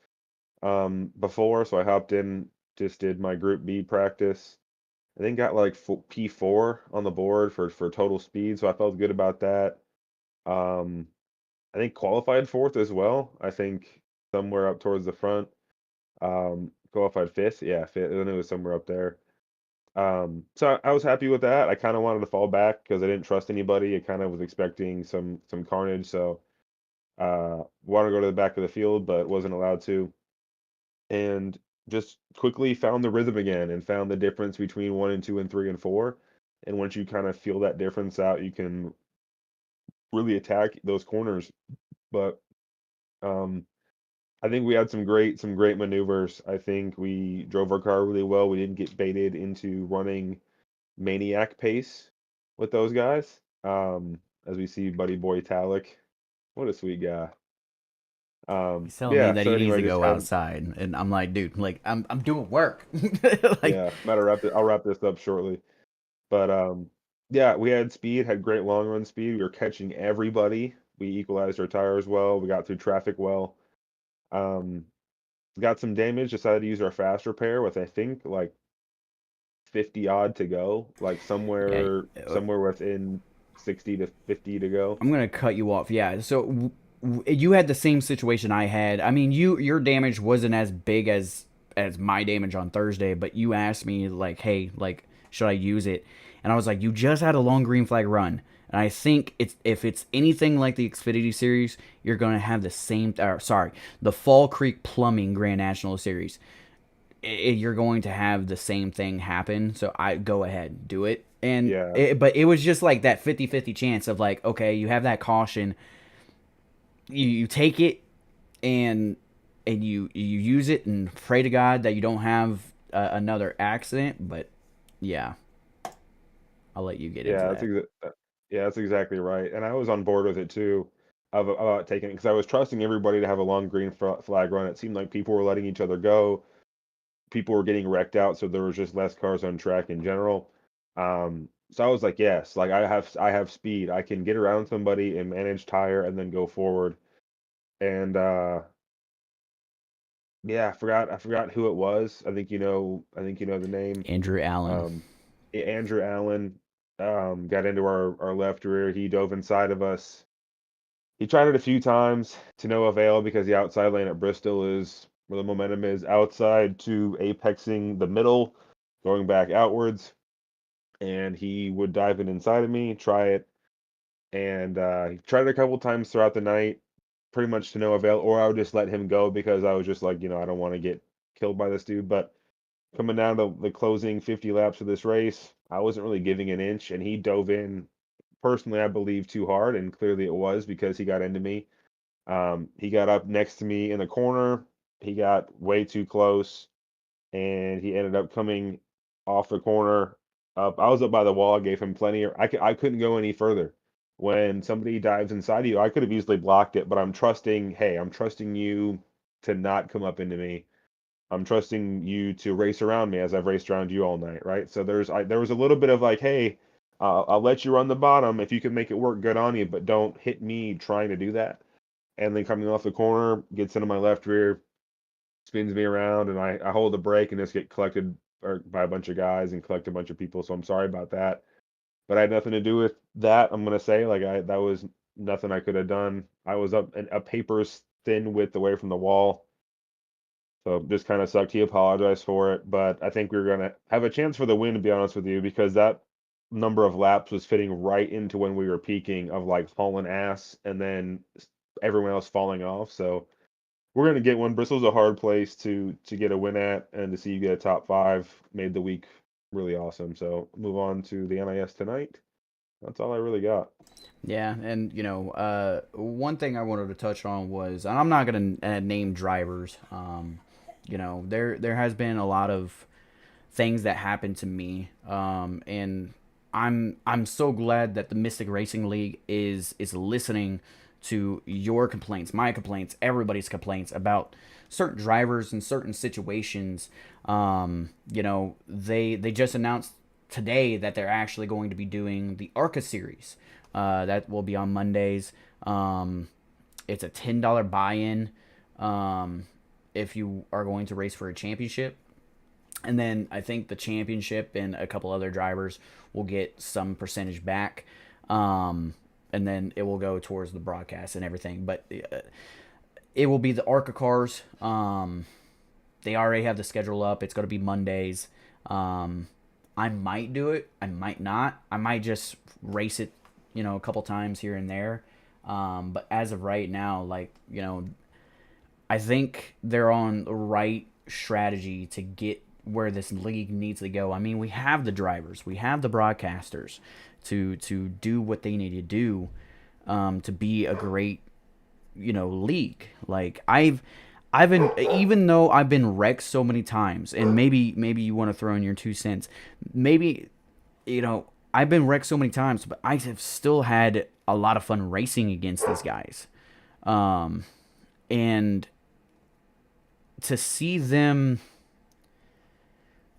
before, so I hopped in, just did my Group B practice. I think got like P4 on the board for total speed, so I felt good about that. Um, I think qualified fourth as well. I think somewhere up towards the front. Qualified fifth, yeah, fifth. And it was somewhere up there. So I was happy with that. I kind of wanted to fall back because I didn't trust anybody. I kind of was expecting some carnage, so wanted to go to the back of the field, but wasn't allowed to. And just quickly found the rhythm again and found the difference between one and two and three and four. And once you kind of feel that difference out, you can really attack those corners. But um, I think we had some great maneuvers. I think we drove our car really well. We didn't get baited into running maniac pace with those guys. As we see Buddy Boy Talik. What a sweet guy. He's telling me Yeah, that so he needs anyway, to just go had outside, and I'm like, dude, like I'm doing work. Like, yeah, matter wrap it, I'll wrap this up shortly. But yeah, we had speed, had great long run speed. We were catching everybody. We equalized our tires well. We got through traffic well. Um, got some damage. Decided to use our fast repair with I think like 50 odd to go, like yeah, somewhere within 60 to 50 to go. I'm gonna cut you off. Yeah, so you had the same situation I had. I mean, your damage wasn't as big as my damage on Thursday, but you asked me like, hey, like, should I use it? And I was like, you just had a long green flag run. And I think it's if it's anything like the Xfinity Series, you're gonna have the same. Sorry, the Fall Creek Plumbing Grand National Series. You're going to have the same thing happen. So I go ahead, do it. Yeah, But it was just like that 50-50 chance of like, okay, you have that caution, you take it and you use it and pray to God that you don't have another accident. But yeah, I'll let you get into yeah, that. yeah, that's exactly right. And I was on board with it too, about taking it because I was trusting everybody to have a long green flag run. It seemed like people were letting each other go. People were getting wrecked out, so there was just less cars on track in general. So I was like, yes, like I have speed. I can get around somebody and manage tire and then go forward. And yeah, I forgot who it was. I think you know the name. Andrew Allen. Um, Andrew Allen got into our left rear. He dove inside of us. He tried it a few times to no avail because the outside lane at Bristol is where the momentum is outside to apexing the middle, going back outwards. And he would dive in inside of me, try it, and he tried it a couple times throughout the night, pretty much to no avail. Or I would just let him go because I was just like, I don't want to get killed by this dude. But coming down to the closing 50 laps of this race, I wasn't really giving an inch, and he dove in personally, I believe, too hard, and clearly it was because he got into me. He got up next to me in the corner. He got way too close, and he ended up coming off the corner up. I was up by the wall. I gave him plenty. I couldn't go any further. When somebody dives inside of you, I could have easily blocked it, but I'm trusting. Hey, I'm trusting you to not come up into me. I'm trusting you to race around me as I've raced around you all night, right? So there was a little bit of like, hey, I'll let you run the bottom if you can make it work. Good on you, but don't hit me trying to do that. And then coming off the corner, gets into my left rear, spins me around, and I hold the brake and just get collected by a bunch of guys and collect a bunch of people. So I'm sorry about that, but I had nothing to do with that. I'm gonna say like that was nothing I could have done. I was up a paper's thin width away from the wall. So just kind of sucked. He apologized for it, but I think we were gonna have a chance for the win, to be honest with you, because that number of laps was fitting right into when we were peaking of like hauling ass and then everyone else falling off. So we're gonna get one. Bristol's a hard place to get a win at, and to see you get a top five made the week really awesome. So move on to the NIS tonight. That's all I really got. Yeah, and one thing I wanted to touch on was, and I'm not gonna name drivers. There has been a lot of things that happened to me, and I'm so glad that the Mystic Racing League is listening to your complaints, my complaints, everybody's complaints about certain drivers and certain situations. They just announced today that they're actually going to be doing the ARCA series. That will be on Mondays. It's a $10 buy-in if you are going to race for a championship. And then I think the championship and a couple other drivers will get some percentage back. And then it will go towards the broadcast and everything. But it will be the ARCA cars. They already have the schedule up. It's going to be Mondays. I might do it. I might not. I might just race it, a couple times here and there. But as of right now, I think they're on the right strategy to get where this league needs to go. I mean, we have the drivers, we have the broadcasters to do what they need to do to be a great, league. Like I've been, even though I've been wrecked so many times, and maybe you want to throw in your 2 cents. Maybe I've been wrecked so many times, but I have still had a lot of fun racing against these guys, and to see them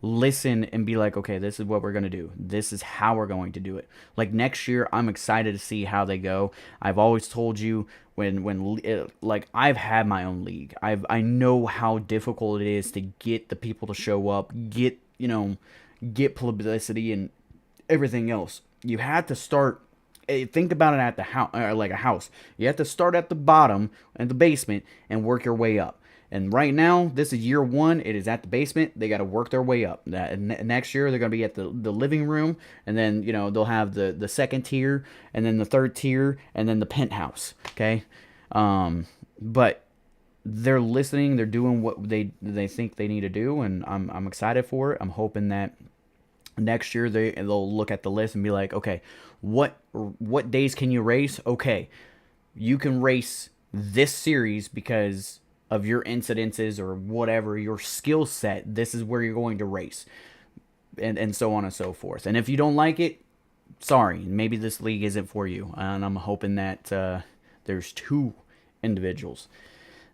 listen and be like, okay, this is what we're going to do. This is how we're going to do it. Like next year, I'm excited to see how they go. I've always told you like I've had my own league. I know how difficult it is to get the people to show up, get publicity and everything else. You had to start. Think about it at the house, like a house. You have to start at the bottom in the basement and work your way up. And right now, this is year one. It is at the basement. They got to work their way up. Next year, they're going to be at the living room. And then, they'll have the second tier, and then the third tier, and then the penthouse. Okay? But they're listening. They're doing what they think they need to do. And I'm excited for it. I'm hoping that next year they'll look at the list and be like, okay, what days can you race? Okay, you can race this series because of your incidences or whatever, your skill set. This is where you're going to race, and so on and so forth. And if you don't like it, sorry, maybe this league isn't for you. And I'm hoping that there's 2 individuals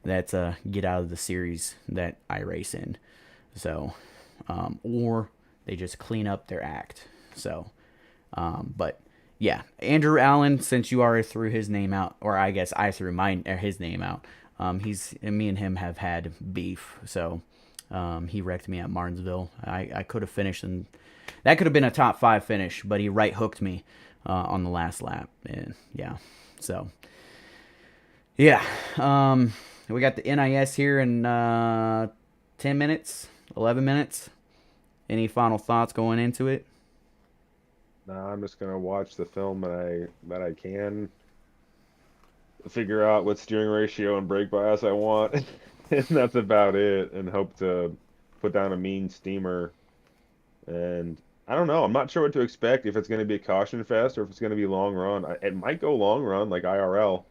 that get out of the series that I race in. So, or they just clean up their act. So, but yeah, Andrew Allen, since you already threw his name out, or I guess I threw his name out. Me and him have had beef, so he wrecked me at Martinsville. I could have finished, and that could have been a top 5 finish, but he right hooked me on the last lap, and yeah, so yeah, we got the NIS here in 10 minutes, 11 minutes. Any final thoughts going into it? Nah, I'm just gonna watch the film that I can, figure out what steering ratio and brake bias I want, and that's about it. And hope to put down a mean steamer. And I don't know. I'm not sure what to expect if it's going to be a caution fest or if it's going to be long run. It might go long run like IRL,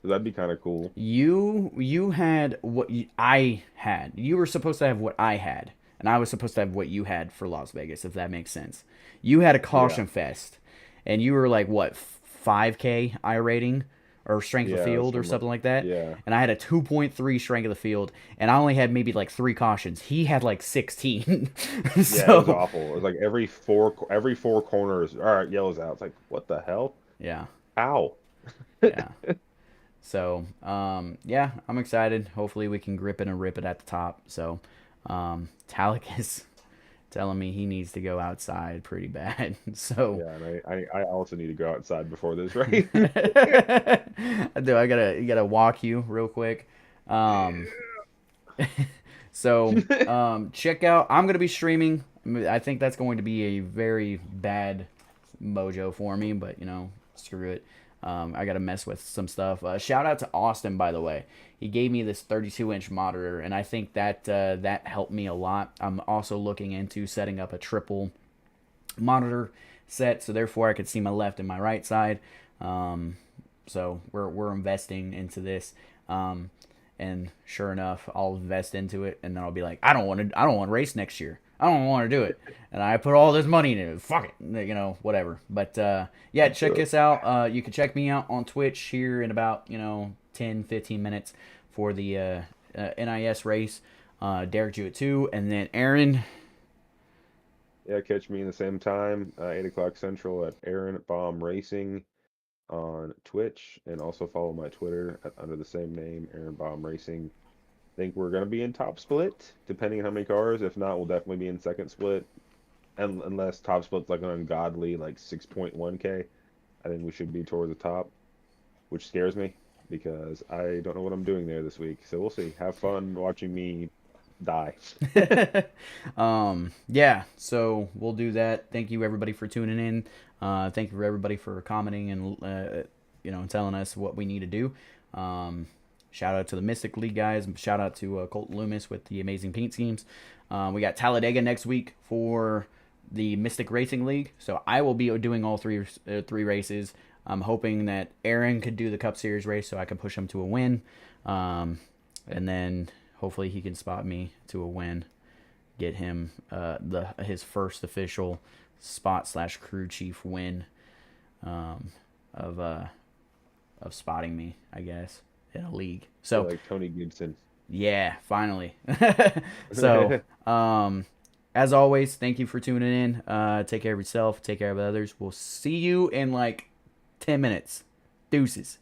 so that'd be kind of cool. You had what I had. You were supposed to have what I had, and I was supposed to have what you had for Las Vegas, if that makes sense. You had a Yeah, caution fest, and you were like what 5K I rating or strength of yeah, field or something like that, yeah, and I had a 2.3 strength of the field, and I only had maybe like 3 cautions. He had like 16. yeah. It was So awful. It was like every four corners. All right, yellows out. It's like what the hell? yeah, How? yeah. So, yeah, I'm excited. Hopefully, we can grip it and rip it at the top. So, Talik is telling me he needs to go outside pretty bad. So, Yeah, and I also need to go outside before this race. do I gotta walk you real quick. Um, so, check out. I'm gonna be streaming. I think that's going to be a very bad mojo for me, but screw it. I got to mess with some stuff. Shout out to Austin, by the way. He gave me this 32-inch monitor, and I think that helped me a lot. I'm also looking into setting up a triple monitor set, so therefore I could see my left and my right side. So we're investing into this. And sure enough, I'll invest into it, and then I'll be like, I don't want to race next year. I don't want to do it, and I put all this money into it. Fuck it, whatever. But yeah, check us out. You can check me out on Twitch here in about 10, 15 minutes for the NIS race. Derek Jewett too, and then Aaron. Yeah, catch me in the same time, 8 o'clock Central at Aaron Baum Racing on Twitch, and also follow my Twitter under the same name, Aaron Baum Racing. Think we're gonna be in top split, depending on how many cars. If not, we'll definitely be in second split, and unless top split's like an ungodly like 6.1K, I think we should be towards the top, which scares me because I don't know what I'm doing there this week. So we'll see. Have fun watching me die. Yeah, so we'll do that. Thank you everybody for tuning in. Thank you for everybody for commenting and telling us what we need to do. Shout out to the Mystic League guys. Shout out to Colton Loomis with the amazing paint schemes. We got Talladega next week for the Mystic Racing League. So I will be doing all three races. I'm hoping that Aaron could do the Cup Series race so I can push him to a win. And then hopefully he can spot me to a win, get him his first official spot/crew chief win of spotting me, I guess, in a league. So So like Tony Gibson. yeah, finally. So as always, thank you for tuning in. Take care of yourself. Take care of others. We'll see you in like 10 minutes. Deuces.